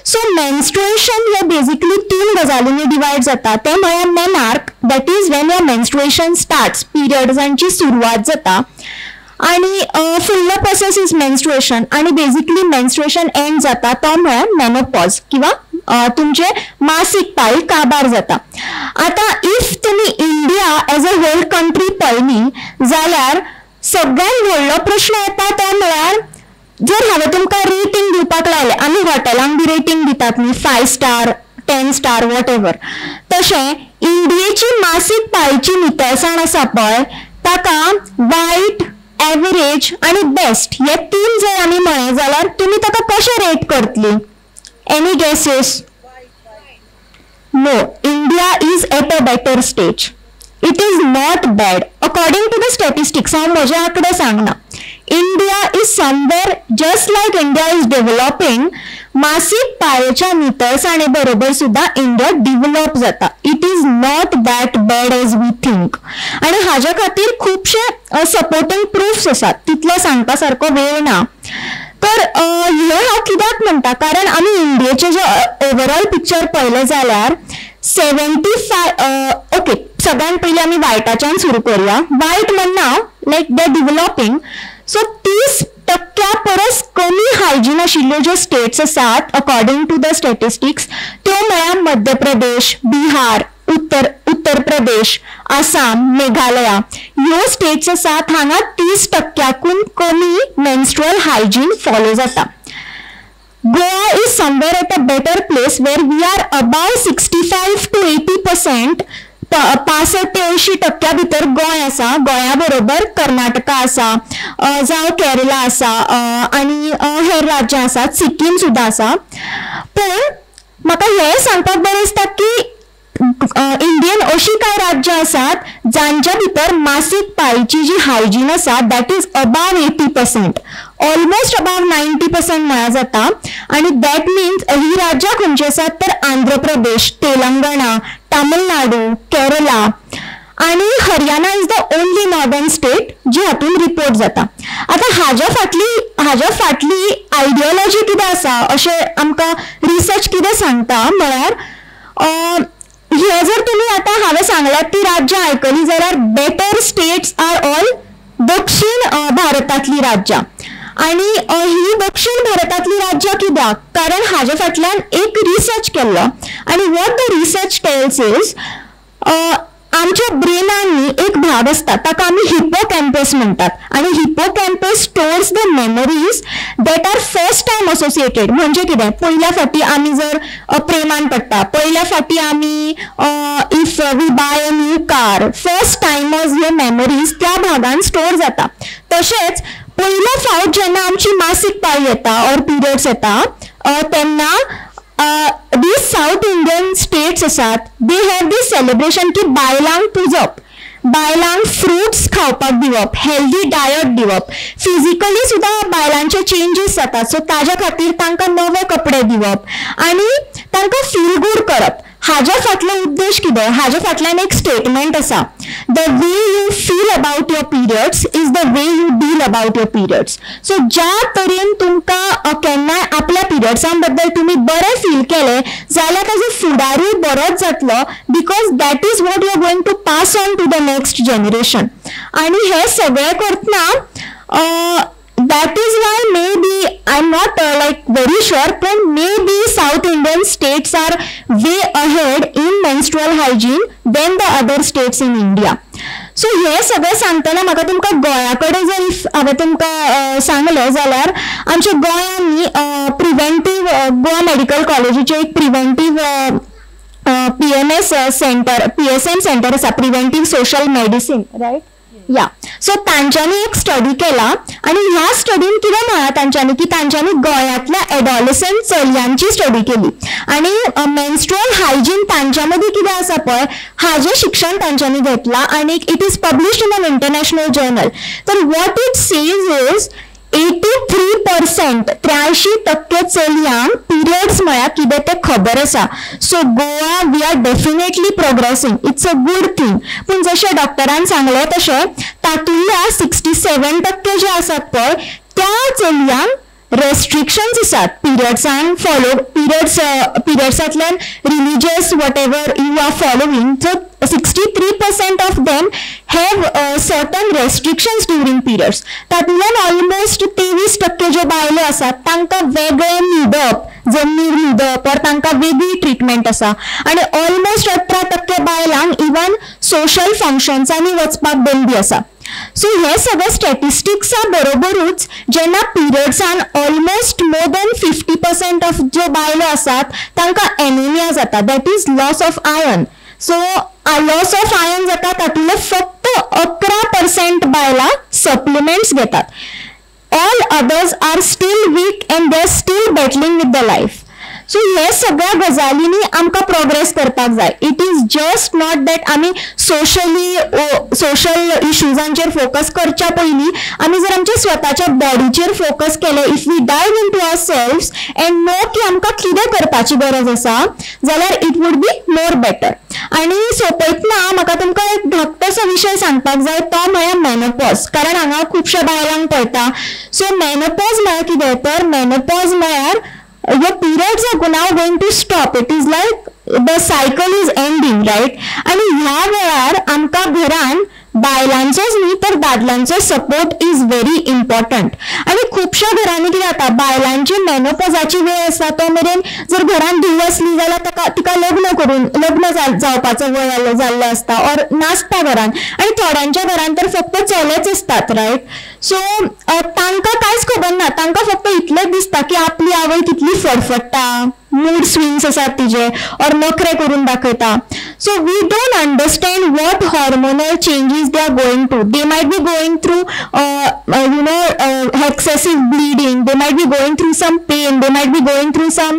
सो मेन्स्ट्रुएशन हे बेजिकली 3 गजालींनी डिवायड जाता. ते म्हळ्यार menarche, that is when your menstruation starts, पिरियड्सांची सुरवात जाता. आणि फुडलो प्रोसेस इज मेन्स्ट्रुएशन आणि बेजिकली मेन्स्ट्रुएशन एंड जाता तो म्हळ्यार मेनोपॉज किंवा तुमचे मासिक पाळी काबार जाता. आता इफ तुम्ही India as a whole country पळयली जाल्यार सगळ्यात व्हडलो प्रश्न येता तो म्हळ्यार जर हांवें तुमकां रेटींग दिवपाक लायलें, आमी हॉटेलांक बी रेटींग दितात न्ही, 5 स्टार 10 स्टार वॉट एवर, तशें इंडियेची मासीक पाळीची नितळसाण आसा पळय ताका वायट, एवरेज आनी बेस्ट हे 3 जर आमी म्हळें जाल्यार तुमी ताका कशें रेट करतली? Any guesses? No, India is at a better stage. It is not bad. According to the statistics, हांव म्हजे आंकडे सांगना. India is somewhere just like India is developing. मासीक पाळयेच्या नितळसाणे बरोबर सुद्धा इंडिया डेव्हलप जाता. It is not that bad as we think. आणि हाज्या खातीर खुबशे सपोर्टिंग प्रूफ्स आसात, तितलो सांगपा सारको वेळ ना. तर हे हांव कित्याक म्हणटा, कारण आमी इंडियेचे जे ओवरऑल पिक्चर पळयलें जाल्यार 75 ओके, सगळ्यात पयलीं आमी वायटाच्यान सुरू करूया. वायट म्हणना लायक दे डेव्हलपिंग. सो 30% परस कमी हायजीन आशिल्ल्यो ज्यो स्टेट्स आसात अकॉर्डिंग टू द स्टॅटिस्टिक्स त्यो म्हळ्यार मध्य प्रदेश, बिहार, उत्तर प्रदेश, आसाम, मेघालया ह्यो स्टेट्स आसात हांगा 30%कून कमी मेन्स्ट्रुअल हायजीन फॉलो जाता. Goa is somewhere at a better place where we are above 65 to 80%. 65 ते 80% भितर गोंय आसा, गोंया बरोबर कर्नाटका आसा, जावं केरला आसा आनी हेर राज्यां आसात, सिक्कीम सुद्धा आसा. पण म्हाका हें सांगपाक बरें दिसता की इंडियन अशी कांय राज्यां आसात जांच्या भितर मासीक पाळीची जी हायजीन आसा that is above 80%, almost above 90% म्हळ्यार जाता. आनी दॅट मिन्स ही राज्यां खंयची आसात तर आंध्र प्रदेश, तेलंगणा, तामिळनाडू, केरला आणि Haryana is the only northern state जी हातून रिपोर्ट जाता. आता हाज्या फाटली आयडियोलॉजी कितें आसा अशें आमकां रिसर्च कितें सांगता म्हळ्यार हे जर तुम्ही आता हांवें सांगलां ती राज्यां आयकली जाल्यार बेटर स्टेट्स आर ऑल दक्षिण भारतांतली राज्यां. आणि ही दक्षिण भारतांतली राज्यां कित्याक? कारण हाजे फाटल्यान एक रिसर्च केल्लो आणि what the research tells is आमच्या ब्रेनांनी एक भाग असता ताका आमी हिपोकॅम्पस म्हणतात आणि hippocampus stores the memories that are first time associated. म्हणजे कितें? पहिल्या फाटी आमी जर प्रेमान पडटा, पहिल्या फाटी आमी if we buy a new car, first timers ह्यो मेमरीज त्या भागान स्टोर जाता. तशेंच पहिलो फावट जेन्ना आमची मासीक पाळी येता ऑर पिरियड्स येता तेन्ना these South Indian states asat, they have this celebration की बायलांक पुजप, बायलांक फ्रुट्स खावपाक दिवप, हेल्दी डायट दिवप, फिजिकली सुद्धा बायलांचे चेंजेस जातात. सो ताज्या खातीर तांकां नवे कपडे दिवप आणि तांकां फील गूड करप. हाज्या फाटलो उद्देश कितें? हाज्या फाटल्यान एक स्टेटमेंट आसा, the way you feel about your periods is the way you deal about your periods. So ज्या तरेन तुमकां केन्नाय आपल्या पिरियड्सां बद्दल तुमी बरें फील केलें जाल्यार ताजो फुडारूय बरोच जातलो, because that is what you are going to pass on to the next generation. आणि हे सगळें करतना that is why maybe I'm not very sure, but maybe South Indian states are way ahead in menstrual hygiene than the other states in India. So हे सगळें सांगतना म्हाका तुमकां गोंया कडेन जर इफ हांवें तुमकां सांगलें जाल्यार आमच्या गोंयांनी प्रिव्हेंटीव गोवा मेडिकल कॉलेजीचे एक preventive PMS centre, PSM centre आसा, प्रिव्हेंटीव सोशल मेडिसिन, रायट? या. सो तांच्यांनी एक स्टडी केला आणि ह्या स्टडीन कितें म्हळां तांच्यांनी की तांच्यांनी गोंयांतल्या एडॉलसंट चलयांची स्टडी केली आणि मेन्स्ट्रुअल हायजीन तांच्या मदीं कितें आसा पळय हाजें शिक्षण तांच्यांनी घेतलां आणि it is published in an international journal. तर वॉट इट सेज इज 83%, 83% चलयांक पिरियड्स म्हळ्यार कितें तें खबर आसा. So Goa we are definitely progressing, it's a good thing. पूण जशें डॉक्टरान सांगलें तशें तातूंतल्या 67% जे आसात पळय त्या चलयांक रेस्ट्रिक्शन्स आसात पिरियड्सांक फॉलो, पिरियड्सांतल्यान religious whatever you are following. So 63% of them have certain restrictions during periods. तातूंतल्यान ऑलमोस्ट 23% ज्यो बायलो आसात तांकां वेगळें न्हिदप, जमनीर न्हिदप और तांकां वेगळी ट्रिटमेंट आसा आनी ऑलमोस्ट 18% बायलांक इवन सोशल फंक्शन्सांनी वचपाक बंदी आसा. सो हे सगळे स्टॅटिस्टिक्सा बरोबरूच जेन्ना पिरियड्सान ऑलमोस्ट मोर दॅन 50% ऑफ ज्यो बायलो आसात तांकां एनिमिया जाता, that is loss of iron. So loss of iron जाता तातूंतले फक्त 11% बायलां सप्लिमेंट्स घेतात. All others are still weak and they are still battling with the life. So हे सगळ्या गजालींनी आमकां प्रोग्रेस करपाक जाय. It is just not that आमी सोशल इश्यूजांचेर फोकस करच्या पयलीं आमी जर आमच्या स्वताच्या बॉडीचेर फोकस केले, if we dive into our selfs and know की आमकां कितें करपाची गरज आसा, जाल्यार it would be more better. आणि सोंपयतना म्हाका तुमकां एक धाकटोसो विशय सांगपाक जाय, तो म्हळ्यार मेनोपॉज. कारण हांगा खुबश्या बायलांक पळयता. सो मेनोपॉज म्हळ्यार कितें, तर मेनोपॉज म्हळ्यार your periods are now going to stop. It is like the cycle is ending, right? आणि ह्या वेळार आमकां घरान बायलांचोच न्ही तर दादल्यांचो सपोर्ट इज व्हेरी इम्पॉर्टंट. आणि खुबश्या घरांनी कितें जाता, बायलांची मेनोपॉजाची वेळ आसा तो मेरेन जर घरान धूव आसली जाल्यार तिका लग्न जावपाचो वय जाल्लो आसता ऑर नासता घरान. आणि थोड्यांच्या घरान तर फक्त चलेच आसतात, रायट? सो तांकां कांयच खबर ना, तांकां फक्त इतलेंच दिसता की आपली आवय कितली फडफडटा, मूड स्विंग्स आसात तिचे ऑर नखरे करून दाखयता. So we don't understand what hormonal changes they are going to. They might be going through excessive bleeding, they might be going through some pain, they might be going through some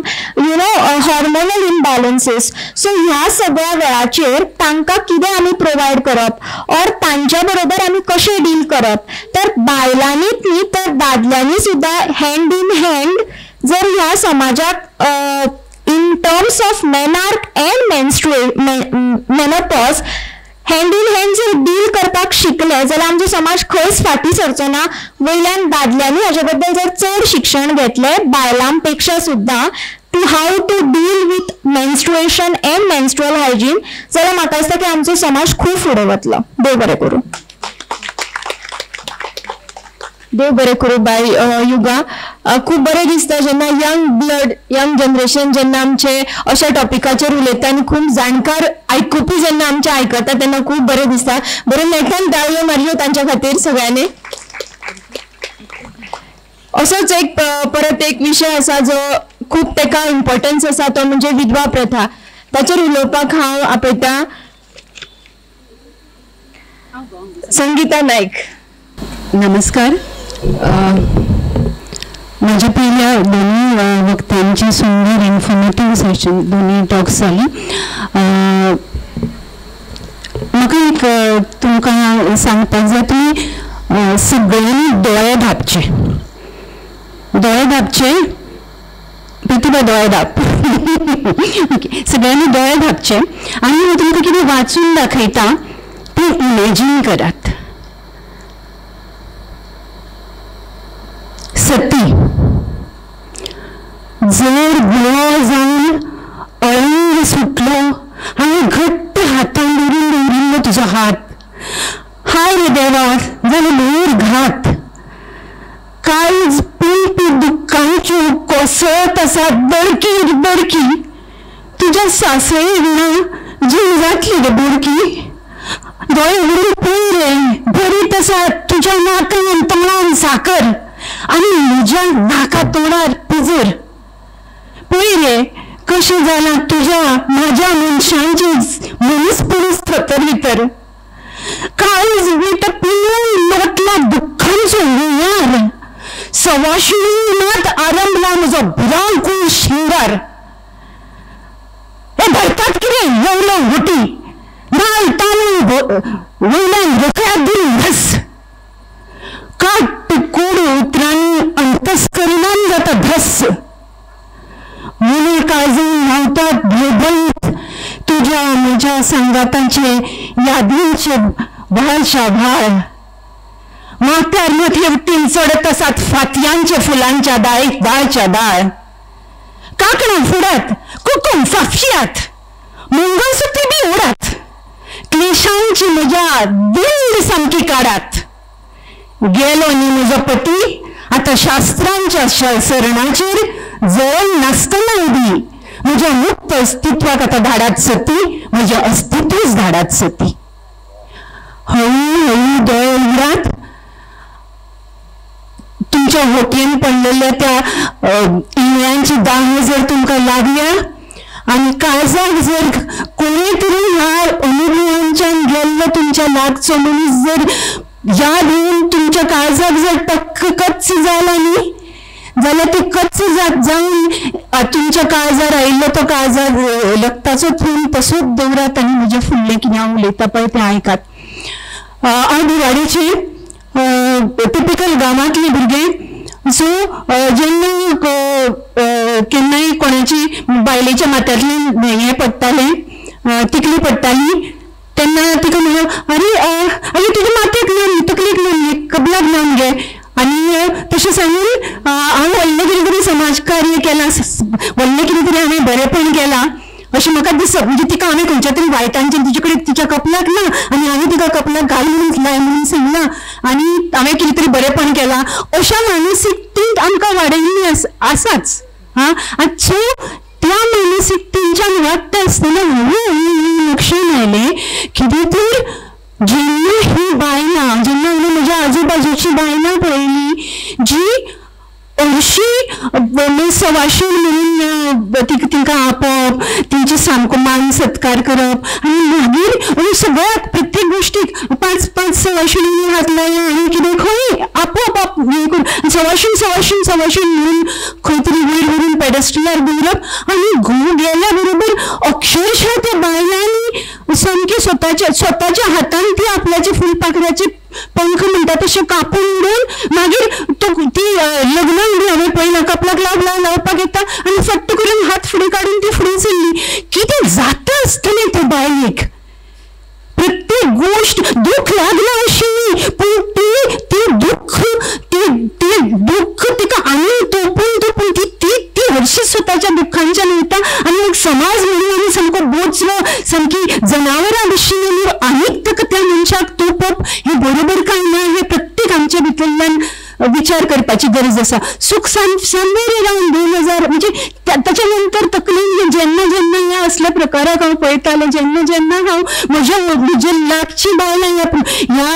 hormonal imbalances. So ह्या सगळ्या वेळाचेर तांकां कितें आमी provide करप और तांच्या बरोबर आमी कशें डील करप, तर बायलांनीच न्ही तर दादल्यांनी सुद्धा हँड इन हँड जर ह्या समाजाक in terms of menarche end menopause hand in hand जर डील करपाक शिकले जाल्यार आमचो समाज खंयच फाटीं सरचो ना. वयल्यान दादल्यांनी हाचे बद्दल जर चड शिक्षण घेतलें बायलां पेक्षा सुद्धा to have to deal with menstruation and menstrual hygiene, जाल्यार म्हाका दिसता की आमचो समाज खूब फुडें वतलो. देव बरें करूं. देव बरें करूं बाय युगा. खूब बरें दिसता जेन्ना यंग ब्लड यंग जनरेशन जेन्ना आमचे अशा टॉपिकाचेर उलयता आनी खूब जाणकार आयकुपी जेन्ना आमचे आयकता तेन्ना खूब बरें दिसता. बरें नेटान ताळयो मारयो तांच्या खातीर सगळ्यांनी. असोच एक परत एक विशय आसा जो खूब तेका इम्पॉर्टन्स आसा, तो म्हणजे विधवा प्रथा. ताचेर उलोवपाक हांव आपयता संगीता नायक. नमस्कार. माझ्या पहिल्या दोन्ही वक्त्यांची सुंदर इन्फॉर्मेटिव्ह सेशन दोन्ही टॉक्स जाली. म्हाका एक तुमकां सांगपाक जाय, तुमी सगळ्यांनी दोळे धापचे. प्रतिभा दोळे धाप. सगळ्यांनी दोळे धापचे आनी हांव तुमकां कितें वाचून दाखयता तें इमॅजीन करात. सती जर गुळो जावन अळंग सुटलो आनी घट्ट हातान दवरिल्लो तुजो हात, हाय रे देवा जाल्यार मोर घात. काळीज पिंपी दुख्खांच्यो कोसळत आसा दडकी तुज्या सासळे विना जीव जातली रे बुडकी. दोळे उगडून पळय रे, भरीत आसा तुज्या नाकान तोंडान साकर आनी म्हज्या नाका तोंडार पिजर. पळय रे कशें जालां तुज्या म्हाज्या मनशांची मनीसपणीच थतर भितर. काळीज वीट पिळून लोटला दुख्खांचो हुंवार, सवाशिणींत आरंभला म्हजो भिरांकूळ शिंगार. हे भरतात कितें येवलो हुटी, नाल तांदूळ वयल्यान रोखड्याक दिवन धस. काट कोड उतरांनी अंतस्करणान जाता धस. मना काळजान लावतात भेदत तुज्या म्हज्या सांगातांचे यादींचे भाळशा भाळ. माथ्यार मथेवतीन चडत आसात फातयांचे फुलांच्या दाळच्या दाळ. कांकणां फुडात, कुकूम फाफियात, मंगळसुत्री बी उडात. क्लेशांची म्हज्या दिंड सामकी काडात. गेलो न्ही म्हजो पती आता शास्त्रांच्या सरणाचेर जळ नासतना उबी. म्हज्या मुक्त अस्तित्वाक आता धाडात सती, म्हजें अस्तित्वच धाडात सती. हळू हळू दोळे उगडात तुमच्या होटयेन पडलेल्या त्या इळ्यांची दाह जर तुमकां लागल्या आणि काळजाक जर कोणी तरी ह्या अनुभवांच्यान गेल्लो तुमच्या लागचो मनीस जर याद येऊन तुमच्या काळजाक जर कच्च जाला न्ही जाल्यार ते कच्च जावन तुमच्या काळजार आयिल्लो तो काळजार लक्ताचो थूम तसोच दवरात आनी म्हजे फुडलें कितें हांव उलयता पळय तें आयकात. हांव दिवाळेची टिपिकल गांवांतली भुरगें सो जेन्ना केन्नाय कोणाची बायलेच्या माथ्यांतल्यान हें पडटालें तिकली पडटाली तेन्ना तिका म्हणून अरे तुज्या माथ्याक लावन तकलेक लावन कबलाक लावन घे आनी तशें सांगून हांव व्हडलें कितें तरी समाजकार्य केलां व्हडलें कितें तरी हांवें बरेंपण केलां अशें म्हाका दिसप. म्हणजे तिका हांवें खंयच्या तरी वायटांच्यान तिचे कडेन तिच्या कपलाक ना आनी हांवें तिका कपलाक घाल म्हणून लाय म्हणून सांगलां आनी हांवें कितें तरी बरेंपण केलां अशा मानसिकतेंत आमकां वाडयल्ली आसाच. सो त्या मानसिकतेच्यान वाडटा आसतना हळू लक्षांत आयलें कितें तर जेन्ना ही बायलां जेन्ना हांवें म्हज्या आजूबाजूची बायलां पळयलीं जी हरशीं सवाशीण म्हणून तिका आपप तेंचे सामको मान सत्कार करप आनी मागीर सगळ्याक प्रत्येक गोश्टीक 5-5 सवाशिणींनी हात लाया आनी कितें खंय आपोआप हें करून सवाशीण म्हणून खंय तरी वयर व्हरून पेडस्टलार दवरप आनी घोव गेल्या बरोबर अक्षरशः त्या बायलांनी सामके स्वताच्या हातान ती आपल्याचे फुलपाखराचे पंख म्हणटा तशें कापून उडोवन मागीर ती लग्न उडी हांवें पळयलां कपलाक लावपाक येता आनी फट्ट करून हात फुडें काडून ती फुडें चल्ली. कितें जाता आसतलें त्या बायलेक प्रत्येक गोश्ट दूख लागना अशी पूण ती दुःख तिका आनी तोपून ती हरशीं स्वताच्या दुःखांच्यान वयता आनी एक समाज म्हणून आनी सामको बोचलो सामकी जनावरां भशेन आनीक ताका त्या मनशाक तोपप हें बरोबर काय ना हें प्रत्येक आमच्या भितरल्यान विचार करपाची गरज आसा. सुख समवेर अरावंड 2000 म्हणजे त्याच्या नंतर तकलेन जेन्ना ह्या असल्या प्रकाराक हांव पळयतालें जेन्ना हांव म्हजे लागची बायलां ह्या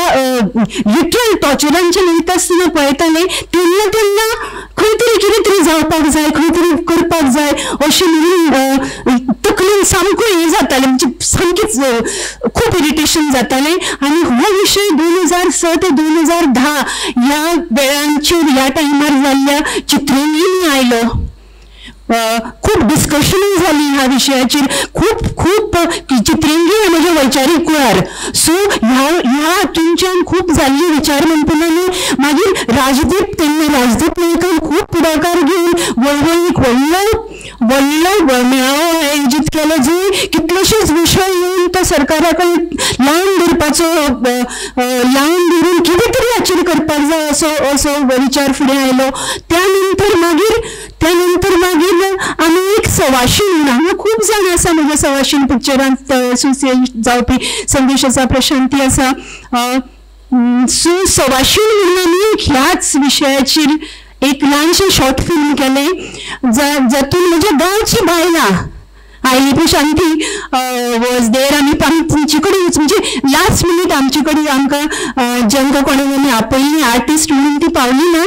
लिटरल टॉर्चरांच्या वयता आसतना पळयतालें तेन्ना खंय तरी कितें तरी जावपाक जाय खंय तरी करपाक जाय अशें म्हणून तकलेन सामको हें जातालें म्हणजे सामकेंच खूब इरिटेशन जातालें आनी हो विशय 2006 ते 2010 ह्या वेळांचेर ह्या टायमार जाल्ल्या चित्रंगींनी आयलो. खूब डिस्कशनूय जाली ह्या विशयाचेर खूब चित्रंगी म्हज्या वैचारीक कुळार सो ह्या हातूंच्यान खूब जाल्ली विचार म्हणटना मागीर राजदीप नायकान खूब पुढाकार घेवन वळवळीक व्हडलो मेळावो आयोजीत केलो जंय कितलेशेच विशय येवन तो सरकारा कडेन लावन धरून कितें तरी हाचेर करपाक जाय असो विचार फुडें आयलो. त्यानंतर मागीर आमी एक सवाशीण हांगा खूब जाण आसा म्हज्या सवाशीण पिक्चरांत एसोसिएट जावपी संदेश आसा प्रशांती आसा सो सवाशीण म्हणून आमी ह्याच विशयाचेर एक ल्हानशें शॉर्ट फिल्म केलें जातून म्हज्या गांवची बायलां आयली प्रशांती वॉज देर आमी तांचे कडेन म्हणजे लास्ट मिनीट आमचे कडेन आमकां जेंका कोणें आमी आपयली आर्टिस्ट म्हणून ती पावली ना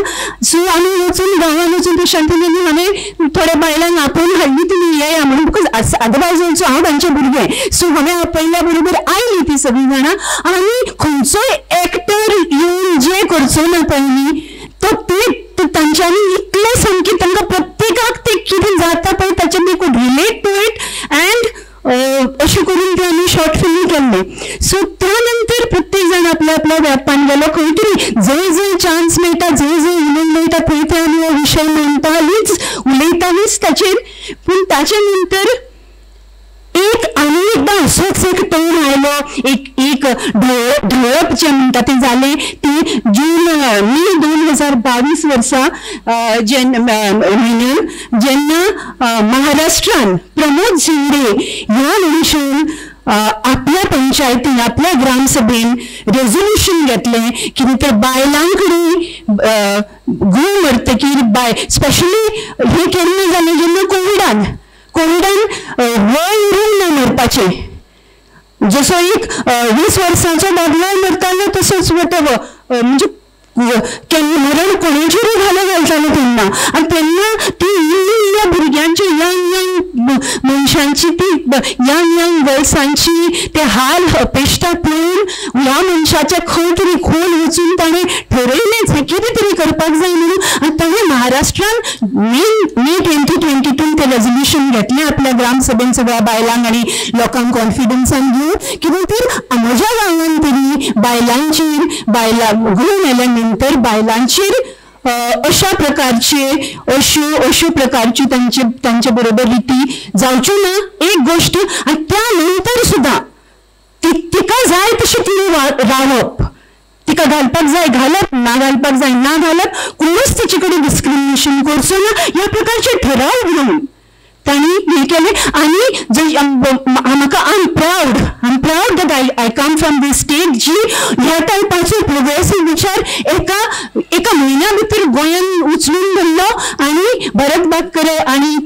सो आमी वचून गांवांत वचून प्रशांतीनी हांवें थोड्या बायलांक आपोवन हाडली तुमी येया म्हणून बिकॉज अदरवायज ऑल्सो हांव तांचें भुरगें सो हांवें आपयल्या बरोबर आयली ती सगळीं जाणां आनी खंयचोय एक्टर येवन जें करचो ना पयलीं तो तांच्यांनी इतलें सामकें तांकां प्रत्येकाक तें कितें जाता पळय ताचेर दे कूड रिलेट टू इट अँड अशें करून ते आमी शॉर्ट फिल्म केल्ले. सो त्यानंतर प्रत्येक जाण आपल्या आपल्या व्यापान गेलो खंय तरी जंय चान्स मेळटा जंय उलोवंक मेळटा थंय ते आमी हो विशय मांडटालींच उलयतालींच ताचेर. पूण ताचे नंतर आनी एकदां असोच एक टर्न आयलो एक ढळप जें म्हणटा तें जालें ती मे 2022 वर्सा म्हयन्यान जेन्ना महाराष्ट्रान प्रमोद झेंडे ह्या मनुश्यान आपल्या पंचायतीन आपल्या ग्रामसभेन रेझोल्युशन घेतलें की तर बायलां कडेन गूण मरतकीर स्पेशली हें केन्ना जालें जेन्ना कोविडान वय उरून ना मरपाचें जसो एक 20 वर्सांचो दादलो मरतालो तसोच म्हणजे मरण कोणाचेर घालतालो तेन्ना आनी तेन्ना ती या भुरग्यांची यंग मनशांची ती यंग गर्ल्सांची ते हाल अपेक्षा पळोवन ह्या मनशाच्या खंय तरी खोल वचून ताणें ठरयलेंच हें कितें तरी करपाक जाय म्हणून आनी ताणें महाराष्ट्रान मे 2022 ते रेजोल्युशन घेतलें आपल्या ग्रामसभेन सगळ्या बायलांक आनी लोकांक कॉन्फिडन्सान घेवन कित्याक तर म्हज्या गांवांत तरी बायलां घेवन आयल्या नंतर बायलांचेर अशा प्रकारचे अशो प्रकारची तांचे बरोबर रिती जावच्यो ना एक गोष्ट आनी त्या नंतर सुद्दां तिका जाय तशी तिणें रावप तिका घालपाक जाय घालप ना घालपाक जाय ना घालप कोणूच तिचे कडेन डिस्क्रिमिनेशन करचो ना ह्या प्रकारचे ठराव घेवन तांणी हे केलें आनी म्हाका I am proud that I come from this state जी ह्या टायपाचो प्रोग्रेसीव विचार एका म्हयन्या भितर गोंयान उचलून धरलो आनी भरत बागकर आनी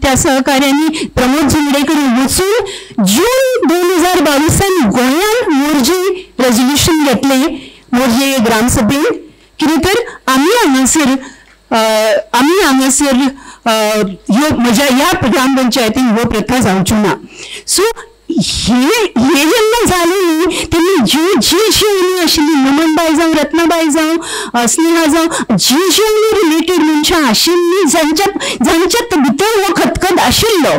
त्या सहकार्यांनी प्रमोद झुंडे कडेन वचून जून 2022 गोंयान मोर्जे रेजोल्युशन घेतलें मोर्जे ग्रामसभेन कितें तर आमी हांगासर ह्यो म्हज्या ह्या ग्रामपंचायतीन ह्यो प्रथा जावच्यो ना सो हे जेन्ना जालें न्ही तेन्ना जी आमी आशिल्ली नमनबाई जावं रत्नाबाई जावं स्नेहा जावं जी रिलेटेड मनशां आशिल्लीं जांच्या भितर हो खतखत आशिल्लो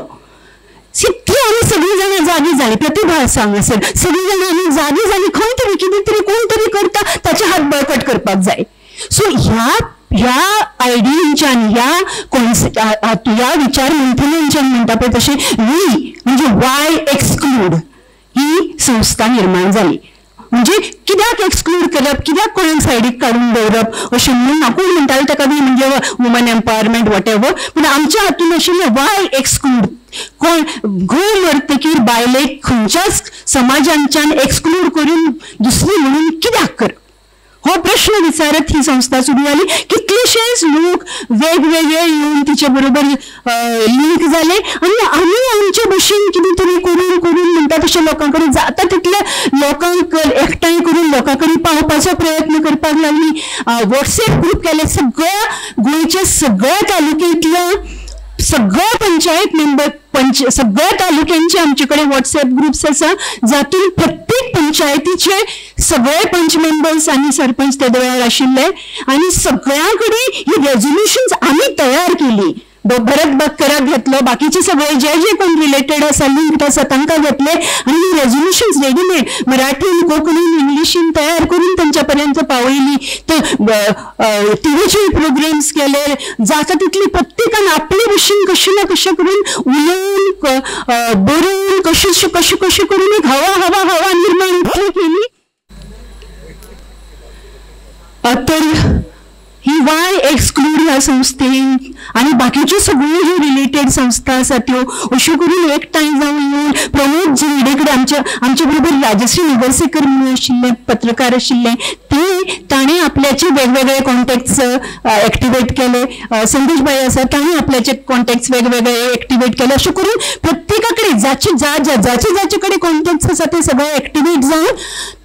ती आमी सगळीं जाणां जागी जाली प्रतिभा आसा हांगासर सगळीं जाणां आमी जागी जाली खंय तरी कितें तरी कोण तरी करता ताचे हात बळकट करपाक जाय सो ह्या आयडियांच्यान ह्या विचार मंथनांच्यान म्हणटा पळय तशें म्हणजे वाय एक्सक्लूड ही संस्था निर्माण जाली म्हणजे कित्याक एक्सक्लूड करप कित्याक कोणाक सायडीक काडून दवरप अशें म्हणून कोण म्हणटाले ताका बी म्हणजे वुमन एम्पावरमेंट वॉट एवर पूण आमच्या हातून आशिल्लें वाय एक्सक्लूड कोण गोंय मरतकीर बायलेक खंयच्याच समाजांच्यान एक्सक्लूड करून दुसरी म्हणून कित्याक करप हो प्रश्न विचारत ही संस्था सुरू जाली कितलेशेच लोक वेगवेगळे येऊन तिच्या बरोबर लिंक जाले आणि आम्ही आमच्या भशेन कितें तरी करून म्हणटा तशें लोकांकडे जाता तितले लोकांक एकठांय करून लोकांकडे पावपाचो प्रयत्न करपाक लागली व्हॉट्सएप ग्रुप केले सगळ्या गोंयच्या सगळ्या तालुक्यांतल्या सगळ्या पंचायत मेंबर सगळ्या तालुक्यांचे आमचे कडेन व्हॉट्सएप ग्रुप्स आसा जातून प्रत्येक पंचायतीचे सगळे पंच मेंबर्स आनी सरपंच ते वेळार आशिल्ले आनी सगळ्यां कडेन ही रेजोल्युशन्स आमी तयार केली भरत बागकराक घेतलो बाकीचे सगळे जे कोण रिलेटेड आसा लिंक्ड आसा तांकां घेतले आनी ही रेजोल्युशन्स रेडीमेड मराठीन कोंकणीन इंग्लिशीन तयार करून तांच्या पर्यंत पावयली टीव्हीचे प्रोग्राम्स केले जाता तितली प्रत्येकान आपले भशेन कशें ना कशें करून उलोवन बरोवन कशें करून एक हवा निर्माण केली तर ही वाय एक्सक्लूड ह्या संस्थेन आणि बाकीच्यो सगळ्यो ज्यो रिलेटेड संस्था आसा त्यो अश्यो करून एकठांय जावन येवन प्रमोद झुंडे कडेन आमचे बरोबर राजश्री नगरसेकर म्हणून आशिल्ले पत्रकार आशिल्ले ताणें आपल्याचे वेगवेगळे कॉन्टॅक्ट्स एक्टिवेट केले संदेशबाई आसा ताणें आपल्याचे कॉन्टॅक्ट्स वेगवेगळे एक्टिवेट केले अशें करून प्रत्येका कडेन जाचे कडेन कॉन्टॅक्ट्स आसा ते सगळे एक्टिवेट जावन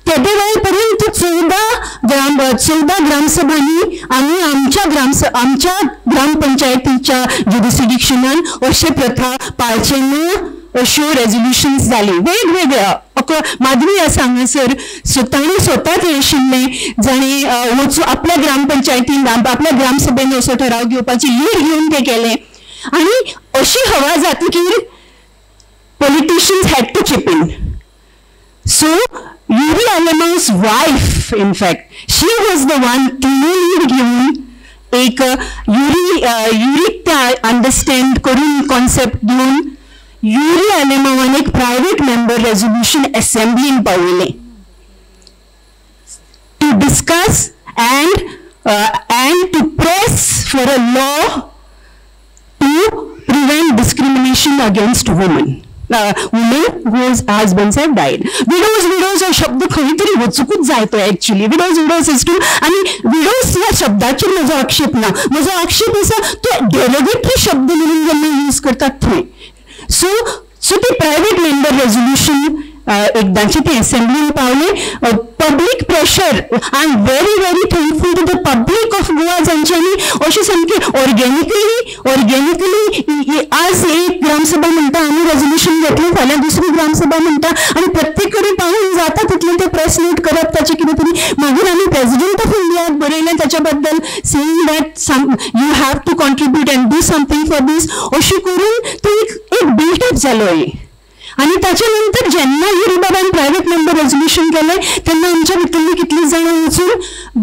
तेदे वेळेपर्यंत 14 ग्रामसभांनी आम्ही आमच्या ग्रामपंचायतीच्या ज्युडिसिडिक्शनान अशे प्रथा पाळचे ना अश्यो रेजोल्युशन्स जाली वेगवेगळ्या माधवी आसा हांगासर ताणें स्वताच आशिल्लें जाणें वचून आपल्या ग्रामपंचायतीन आपल्या ग्रामसभेन असो ठराव घेवपाची लीड घेवन ते केलें आनी अशी हवा जातकीर politicians had to chip in so Yuri Alema's wife, in fact, she was the one to lead घेऊन एक युरी अंडरस्टँड करून कॉन्सेप्ट घेऊन युरी आलेमावान एक प्रायव्हेट मेंबर रेझोल्युशन असेंब्लीन पावयलें to discuss and to press for a law to prevent discrimination against women whose husbands have died. Widows हा शब्द खंय तरी वचूकूच जाय तो एक्चुअली widows इज टू आणि widows ह्या शब्दाचेर म्हजो आक्षेप ना म्हजो आक्षेप आसा तो डेरोगेटरी शब्द म्हणून जेन्ना यूज करतात थंय सो ती प्रायव्हेट मेंबर रेझोल्युशन एकदांचे ते असेंब्लीन पावले. Public pressure, I am very thankful to the public of Goa, जांच्यांनी अशें सामकें ऑर्गेनिकली आज एक ग्रामसभा म्हणटा आनी रेजोल्युशन घेतलें, फाल्यां दुसरी ग्रामसभा म्हणटा आनी प्रत्येक कडेन पावून जाता तितलें ते प्रेस नोट करप, ताचें कितें तरी मागीर आमी प्रेसिडेंट ऑफ इंडियाक बरयलें ताच्या बद्दल, saying that you have to contribute and do something for this. अशें करून तो एक बिल्डअप जालो. आणि त्याच्या नंतर जेन्ना युरिबाबान प्रायव्हेट मेंबर रेजोल्युशन केले तेन्ना आमच्या भितरली कितलीं जाणां वचून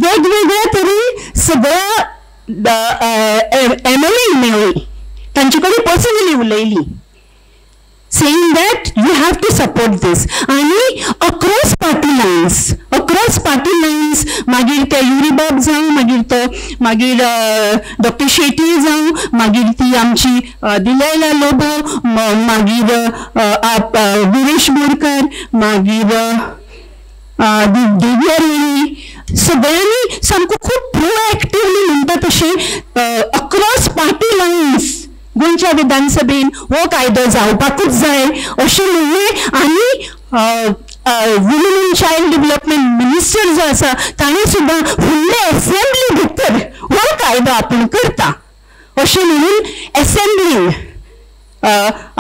वेगवेगळ्या तरी सगळ्या MLA मेळ्ळी, तांचे कडेन पर्सनली उलयली, saying that you have to support this. आणि across party lines मागीर ते युरिबाब जावं, मागीर डॉक्टर शेट्टी जावं, मागीर ती आमची दिलायला लोबो, मागीर गिरीश बोरकर, मागीर दिव्या रेणी, सगळ्यांनी सामको खूब प्रोएक्टिवली म्हणटा तशें अक्रॉस पार्टी लायन्स गोंयच्या विधानसभेन हो कायदो जावपाकूच जाय अशें म्हणलें. आनी woman end child development minister जो आसा ताणें सुद्दां फुडले असेंब्ली भितर हो कायदो आपूण करता अशें म्हणून असेंब्लीन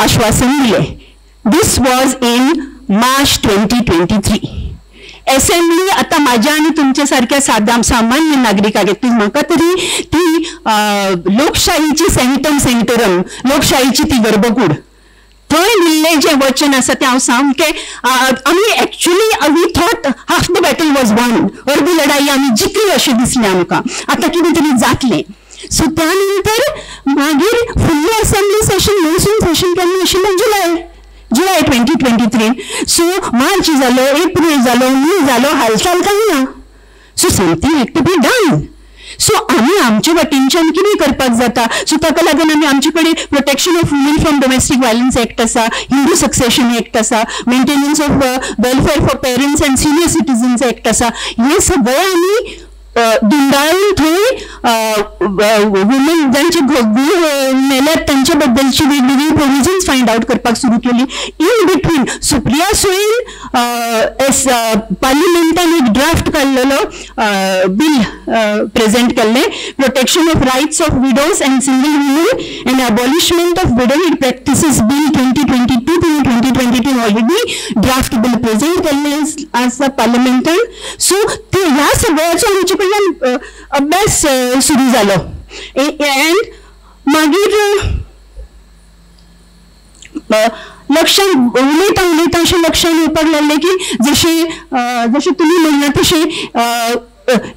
आश्वासन दिलें. This was in March 2023. Assembly आता माझ्या आणि तुमच्या सारख्या सामान्य नागरिकाक म्हाका तरी ती लोकशाहीची सेंटरम, लोकशाहीची ती गर्भकूड, थंय दिल्लें जें वचन आसा तें हांव सामकें आमी actually we thought half the battle was won, अर्दी लढाई आमी जिखली अशें दिसलें आमकां, आतां कितें तरी जातलें. सो त्या नंतर मागीर फुडलें असेंब्ली सेशन मॉन्सून सेशन केन्ना आशिल्लें जुलय 2023. सो मार्च जालो, एप्रील जालो, मे जालो, हालचाल कांय ना. So something had to be done. So आमी आमचे वटेनच्यान कितें करपाक जाता. सो ताका लागून आमी आमचे कडेन protection of woman from domestic violence act आसा, हिंदू सक्सेशन एक्ट आसा, maintenance of welfare for parents and senior citizens act आसा. हे सगळें आमी दिंडाळून थंय वुमन जांचे मेल्यात त्यांच्या बद्दलची वेगवेगळी प्रोविजन्स फायंड आउट करपाक सुरू केली. इन बिटवीन सुप्रिया सुळेन पार्लिमेंटान एक ड्राफ्ट काडलेलो बिल प्रेझेंट केल्लें, protection of rights of widows and single woman and abolishment of widowhood practices bill 2022 to 2022 already draft bill present केल्लें आसा पार्लिमेंटान. सो ते ह्या सगळ्याचो आमचे कडल्यान अभ्यास सुरू जालो. एंड मागीर लक्षांत उलयता अशें लक्षांत येवपाक लागलें की जशें तुमी म्हणला तशें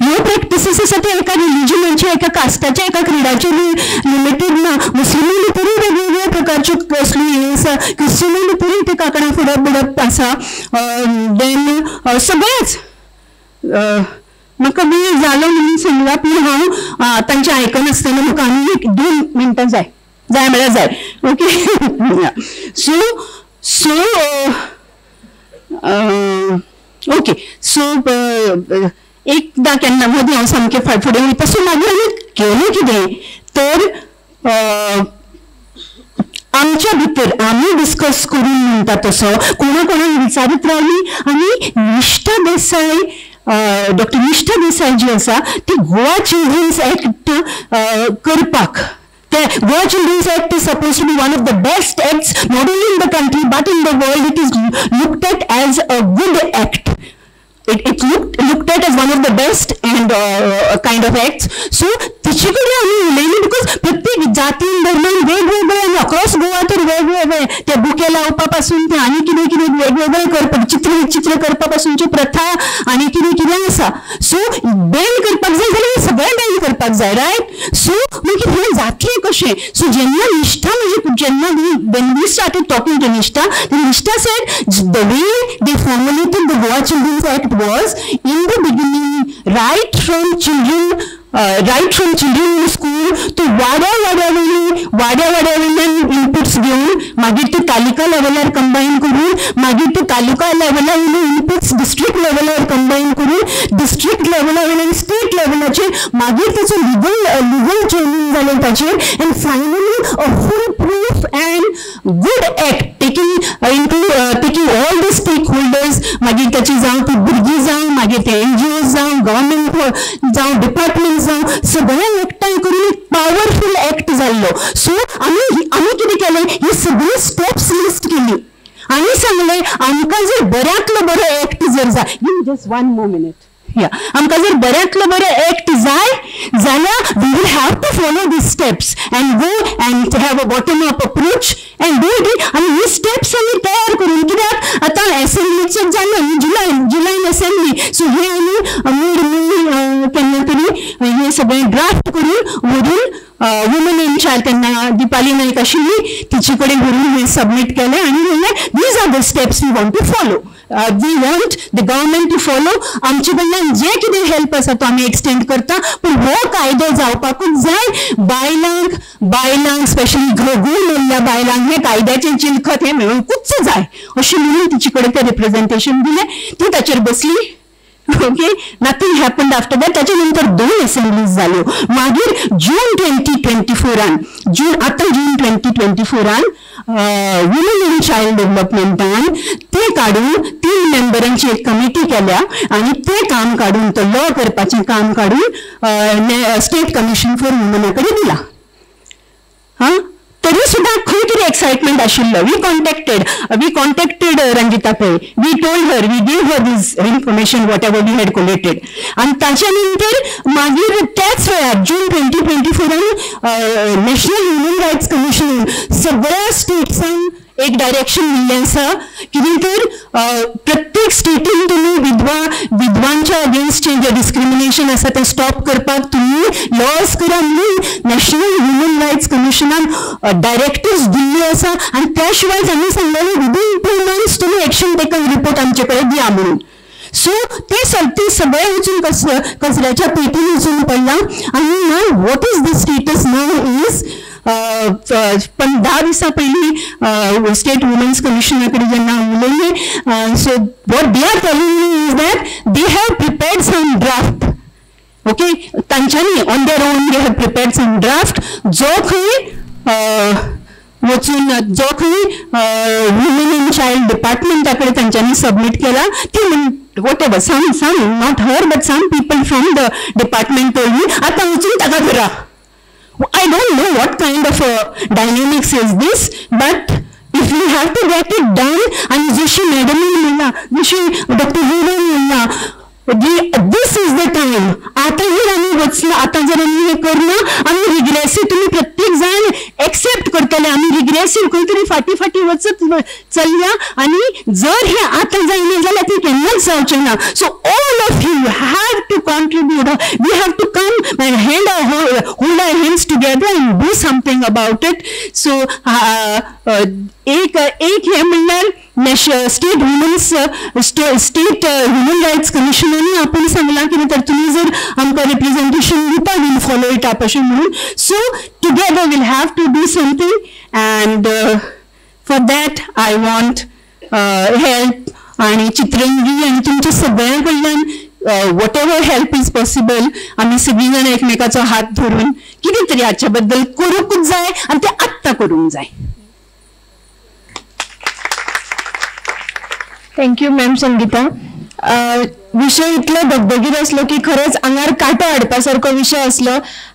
ह्यो प्रॅक्टिसीस आसा ते एका रिलिजनाचे, एका कास्टाचे, एका क्रिडाचे लिमिटेड ना. मुस्लिमां भितरूय वेगवेगळ्या प्रकारच्यो कसल्यो हे आसा, क्रिश्चनां भितरूय ते कांकणां फुडप बिडप आसा. देन सगळेच म्हाका वेळ जालो म्हणून सांगला, पूण हांव तांचें आयकनासतना म्हाका आनी 2 मिनटां जाय म्हळ्यार जाय. ओके. सो एकदां केन्ना मदीं हांव सामकें फुडें वयता. सो मागीर हांवें केलें कितें तर आमच्या भितर आमी डिस्कस करून म्हणटा तसो कोणाक विचारीत रावली. आनी निष्ठा देसाय, डॉक्टर निष्ठा देसाय जी आसा ती गोवा चिल्ड्रन्स एक्ट करपाक, the Goa Children's Act is supposed to be one of the best acts not only in the country but in the world. It is looked at as a good act. It looked at as one of the best and kind of acts. So तिचे कडेन आमी उलयली because प्रत्येक जातीन धर्मान वेगवेगळे आनी across Goa तर वेगवेगळे ते बुके लावपा पासून ते आनी कितें कितें वेगवेगळे करपाक चित्र करपा पासूनची प्रथा आनी कितें कितें आसा. सो बॅन करपाक जाय जाल्यार सगळें बॅन करपाक जाय, रायट. सो मागीर हें जातलें कशें. सो जेन्ना निष्ठा जेन्ना when we started talking to Nishtha said the way they formulated the Goa Children's Act was in the beginning right from children in school to वाड्या इनपुट्स घेवन मागीर ते तालुका लेवलार कंबायन करून मागीर ते तालुका लेवला वयले इनपुट्स डिस्ट्रिक्ट लेवलार कंबायन करून डिस्ट्रिक्ट लेवला स्टेट लेवलाचेर मागीर ताचो लिगल ट्रेनिंग जालें ताचेर end finally a full proof end good act taking all the stakeholders ती भुरगीं जावं मागीर ते NGOs जावं गव्हर्मेंट जावं डिपार्टमेंट जावं सगळ्यांक एकठांय करून एक पॉवरफुल एक्ट जाल्लो. सो आमी कितें केलें, ही सगळी स्टेप्स लिस्ट केली आनी सांगलें आमकां जर बऱ्यांतलो बरो एक्ट जर जाय, जस्ट 1 more minute, आमकां जर बऱ्यांतलो बरो एक्ट जाय जाल्यार we will have to follow these steps and go and have a bottom up approach and do it. आनी ही स्टेप्स आमी तयार करून, कित्याक आतां एसेंब्लीचें जालें जुलायन एसेंब्ली, सो हे आमी केन्ना तरी हे सगळें ड्राफ्ट करून व्हरून वुमन इन चायल्ड तेन्ना दिपाली नाईक आशिल्ली तिचे कडेन व्हरून हे सबमीट केलें आनी म्हणलें these are the steps we want to follow. We want the government to follow. आमचे कडल्यान जे कितें हेल्प आसा तो आमी एक्सटेंड करता, पूण हो कायदो जावपाकूच जाय. बायलांक स्पेशली घोगून उरल्या बायलांक हे कायद्याचें चिलखत हे मेळूंकूच जाय अशें म्हणून तिचे कडेन तें रिप्रेझेंटेशन दिलें. ती ताचेर बसली. Okay, nothing happened after that. त्याच्या नंतर 2 असेंब्लीज जाल्यो. मागीर जून 2024 वुमन इन चायल्ड डेव्हलपमेंटान ते काडून 3 मेंबरांची एक कमिटी केल्या आनी ते काम काडून तो लॉ करपाचें काम काडून स्टेट कमिशन फॉर वुमना कडेन दिला. तरी सुद्धा खंय तरी एक्साइटमेंट आशिल्लो. We contacted Ranjita Pai. We told her, we gave her this information whatever we had collected. आणि त्याच्या नंतर मागीर त्याच वेळार जून 2024 नॅशनल ह्युमन रायट्स कमिशनान सगळ्या स्टेट्सांक एक डायरेक्शन दिल्लें आसा, कितें तर प्रत्येक स्टेटीन तुमी विधवांच्या अगेन्स्ट जे डिस्क्रिमिनेशन आसा ते स्टॉप करपाक तुमी लॉज करा म्हणून नॅशनल ह्युमन रायट्स कमिशनान डायरेक्टिव्स दिल्ली आसा. आनी त्या शिवाय तांणी सांगलेलें विदीन 2 months तुमी एक्शन टेकन रिपोर्ट आमचे कडेन दिया म्हणून. सो ते सगळे वचून कचऱ्याच्या पेटीन वचून पडला. आनी now what is the status now is, पण 10 दिसां पयलीं स्टेट वुमन्स कमिशनाकडे जेन्ना उलयलें, so what they are telling me is that they have prepared some draft. Okay, तांच्यांनी on their own they have prepared some draft जो खंय वचून वुमन इन चायल्ड डिपार्टमेंटाकडे तांच्यांनी सबमीट केला. ती whatever, some not her but some people from the department told me आता वचून ताका करा. I don't know what kind of dynamics is this, but if we have to get it done, आणि जशी मॅडमनी म्हणला, जशी डॉक्टर विवेन म्हणला, this is the time. आता जर आम्ही वचना, आता जर आम्ही हे करना, आम्ही रिग्रेसिव्ह, तुम्ही प्रत्येक जण एक्सेप्ट करतले आम्ही रिग्रेसिव्ह खंय तरी फाटी वचत चलया, आणि जर हे आता जायना जाल्यार ती केन्नाच जावचें ना. So all of you have to contribute. We have to come and hold our hands together and do something about it. So एक हे म्हणल्यार स्टेट ह्युमन रायट्स कमिशनानी आपण सांगला की तर तुम्ही जर आमकां रिप्रेझेंटेशन दिता वील फॉलो इट अप अशें म्हणून. So together will have to do something and for that I want help आणि चित्रंगी आणि तुमच्या सगळ्यां कडल्यान whatever help is possible. आम्ही सगळी जण एकमेकाचो हात धरून कितें तरी हाच्या बद्दल करूंकूच जाय आणि ते आत्ता करूंक जाय. Thank you ma'am Sangeeta. विषय इतलो धगधगीत असलो की खरंच आंगार कांटो हाडपासारको विषय असलो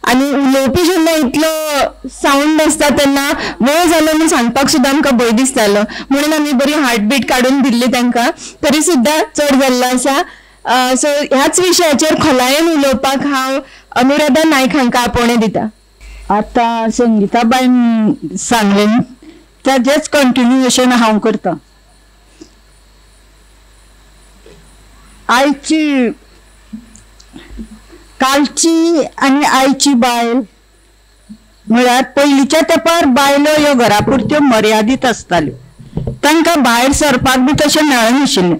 आणि उलोवपी जेन्ना इतलो साऊंड आसता तेन्ना वेळ जालो म्हणून सांगपाक सुद्दां आमकां भंय दिसतालो, म्हणून आमी बरी हार्टबीट काडून दिल्ली तांकां. तरी सुद्दां चड जाल्लो आसा. सो ह्याच विशयाचेर खोलायेन उलोवपाक हांव अनुराधा नायक हांकां आपोवणें दिता. आता संगीताबाईन सांगलें ताचेंच कंटिन्युएशन हांव करता. आयची कालची आनी आयची बायल म्हळ्यार पयलींच्या तेंपार बायलो ह्यो घरापुरत्यो मर्यादीत आसताल्यो, तांकां भायर सरपाक बी तशें मेळनाशिल्लें.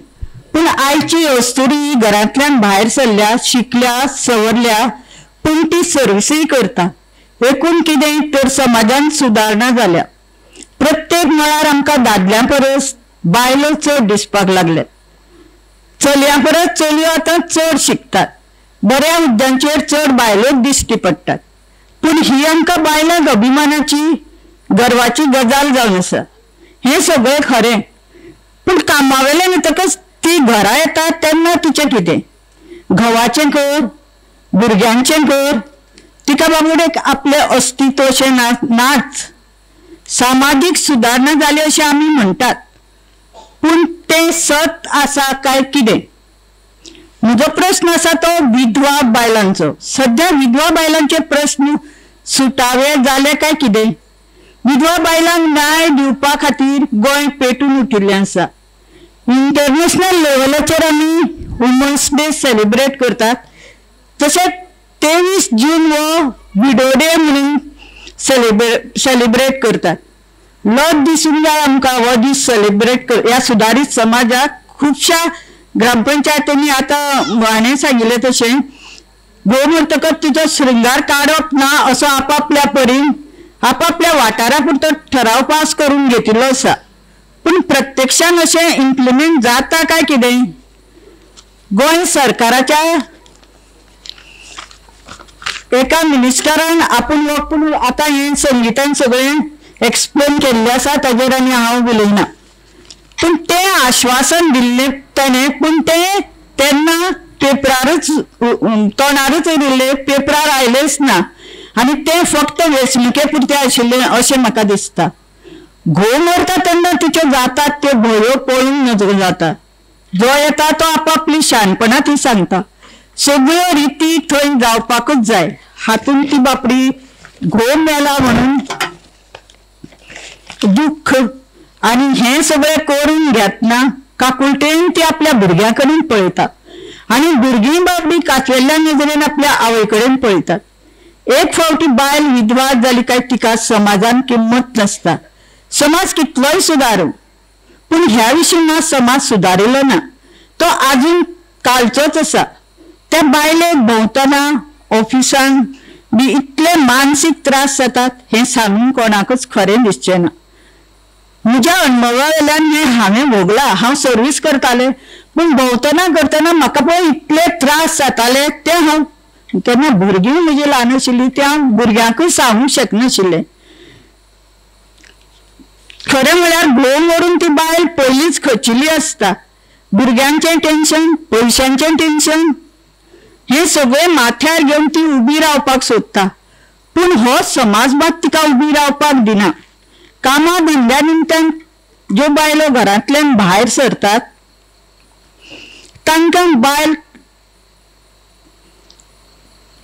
पूण आयची अस्तुरी घरांतल्यान भायर सरल्या, शिकल्या, सवरल्या, पूण ती सर्विसूय करता. एकूण कितें तर समाजान सुदारणा जाल्या. प्रत्येक मळार आमकां दादल्यां परस बायलो चड दिसपाक लागल्यात. चलयां परस चलयो आतां चड शिकतात. बऱ्या हुद्द्यांचेर चड बायलोच दिश्टी पडटात. पूण ही आमकां बायलांक अभिमानाची, गर्वाची गजाल जावन आसा. हें सगळें खरें, पूण कामावेल्यान ती घरा येता तेन्ना तिचें कितें? घोवाचें कर, भुरग्यांचें कर, तिका बाबूडेक आपलें अस्तित्व अशें नाच. सामाजीक सुदारणा जाली अशें आमी म्हणटात, पूण तें सत आसा काय कितें? म्हजो प्रश्न आसा तो विधवा बायलांचो. सध्या विधवा बायलांचे प्रश्न सुटावे जाले काय कितें? विधवा बायलांक न्याय दिवपा खातीर गोंय पेटून उठिल्लें आसा. इंटरनॅशनल लेवलाचेर आमी वुमन्स डे सेलिब्रेट करतात, तशेंच 23 जून हो विडो डे म्हणून सेलिब्रेट करतात. लज दिसूंक जाय आमकां हो दीस सेलिब्रेट ह्या सुदारीत समाजाक. खुबशा ग्रामपंचायतींनी आतां हाणें सांगिल्लें तशें गोव मरतकच तिचो शृंगार काडप ना असो आपापल्या परीन आपापल्या वाठारा पुरतो ठराव पास करून घेतिल्लो आसा. पूण प्रत्यक्षान अशें इम्प्लिमेंट जाता काय कितें? गोंय सरकाराच्या एका मिनिस्टरान आपूण पूण आतां हें संगीतान सगळें एक्सप्लेन केल्लें आसा, ताजेर आनी हांव उलयना. पूण तें आश्वासन दिल्लें ताणें, पूण तें तेन्ना पेपरारूच तोंडारूच उरिल्लें, पेपरार आयलेंच ना. आनी तें फक्त वेंचणुके पुरतें आशिल्लें अशें म्हाका दिसता. घोव मरता तेन्ना तिच्यो जातात त्यो भयो पळोवंक नजर जाता. जो येता तो आपापली शाणपणां ती सांगता. सगळ्यो रिती थंय जावपाकूच जाय. हातून ती बापडी घोव मेला म्हणून दुख्ख आनी हें सगळें करून घेतना काकुळटेन ती आपल्या भुरग्यां कडेन पळयता आनी भुरगीं बाबडी काचवेल्ल्या नजरेन आपल्या आवय कडेन पळयतात. एक फावटी बायल विधवा जाली काय तिका समाजान किंमत नासता. समाज कितलोय सुदारूं, पूण ह्या विशीं समाज सुदारिल्लो ना, तो आजून कालचोच आसा. त्या बायलेक भोंवतना ऑफिसान बी इतले मानसीक त्रास जातात हें सांगून कोणाकूच खरें दिसचें ना. म्हज्या अणभवा वेल्यान हें हांवें भोगलां. हांव सर्वीस करतालें, पूण भोंवतना करतना म्हाका पळय इतले त्रास जाताले ते हांव तेन्ना भुरगीं म्हजी ल्हान आशिल्लीं, ते हांव भुरग्यांकूय सांगूंक शकनाशिल्लें. खरें म्हळ्यार घोव मरून ती बायल पयलींच खचिल्ली आसता. भुरग्यांचें टेन्शन, पयशांचें टेन्शन हें सगळें माथ्यार घेवन ती उबी रावपाक सोदता. पूण हो समाज मात तिका उबी रावपाक दिना. कामा धंद्या निमतान ज्यो बायलो घरांतल्यान भायर सरतात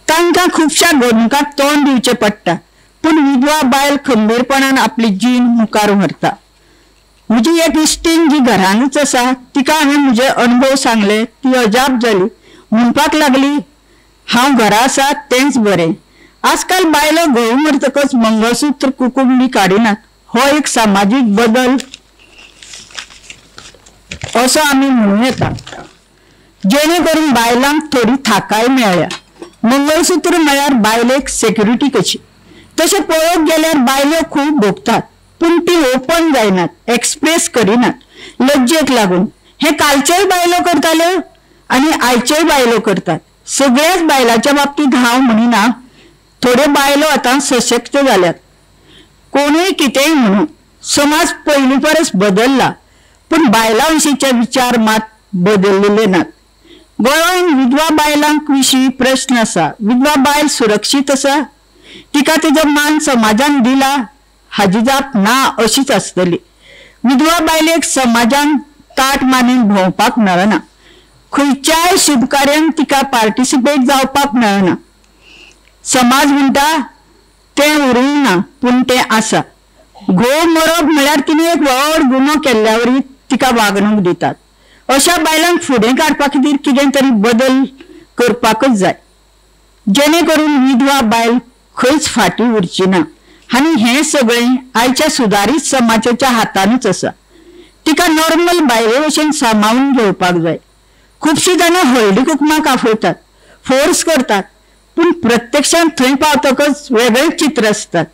तांकां खुबशा घडणुकांक तोंड दिवचें पडटा. पूण विधवा बायल खंबीरपणान आपली जीण मुखार व्हरता. म्हजी एक इश्टीण जी घरानूच आसा तिका हांवें म्हजे अणभव सांगले. ती अजाप जाली, म्हणपाक लागली, हांव घरा आसा तेंच बरें. आजकाल बायलो घोव मरतकच मंगळसूत्र कुकुम बी काडिनात. हो एक सामाजीक बदल असो आमी म्हणूं येता, जेणे करून बायलांक थोडी थाकाय मेळ्ळ्या. मंगळसूत्र म्हळ्यार बायलेक सेक्युरिटी कशी. तशें पळोवंक गेल्यार बायलो खूब भोगतात, पूण ती ओपन जायनात, एक्सप्रेस करिनात, लज्जेक लागून. हे कालच्योय बायलो करताल्यो आनी आयच्योय बायलो करतात. सगळ्याच बायलांच्या बाबतींत हांव म्हणिना. थोड्यो बायलो आतां सशक्त जाल्यात. कोणूय कितेंय म्हणूं, समाज पयलीं परस बदलला, पूण बायलां विशींचे विचार मात बदललेले नात. गोंयांत विधवा बायलांक विशीं प्रश्न आसा. विधवा बायल सुरक्षीत आसा? तिका तिजो मान समाजान दिला? हाजी जाप ना अशीच आसतली. विधवा बायलेक समाजान ताट मानीन भोंवपाक मेळना. खंयच्याय शुभ कार्यांक तिका पार्टिसिपेट जावपाक मेळना. समाज म्हणटा तें उरूंक ना, पूण तें आसा. घोव मरप म्हळ्यार तिणें एक व्हड गुनो केल्ल्या वरी तिका वागणूक दितात. अशा बायलांक फुडें काडपा खातीर कितें तरी बदल करपाकच जाय, जेणे करून विधवा बायल खंयच फाटीं उरची ना. आनी हें सगळें आयच्या सुदारीत समाजाच्या हातानूच आसा. तिका नॉर्मल बायले भशेन सांबाळून घेवपाक जाय. खुबशीं जाणां हळदी कुकुमाक आफयतात, फोर्स करतात, पूण प्रत्यक्षांत थंय पावतकच वेगळेच चित्र आसतात.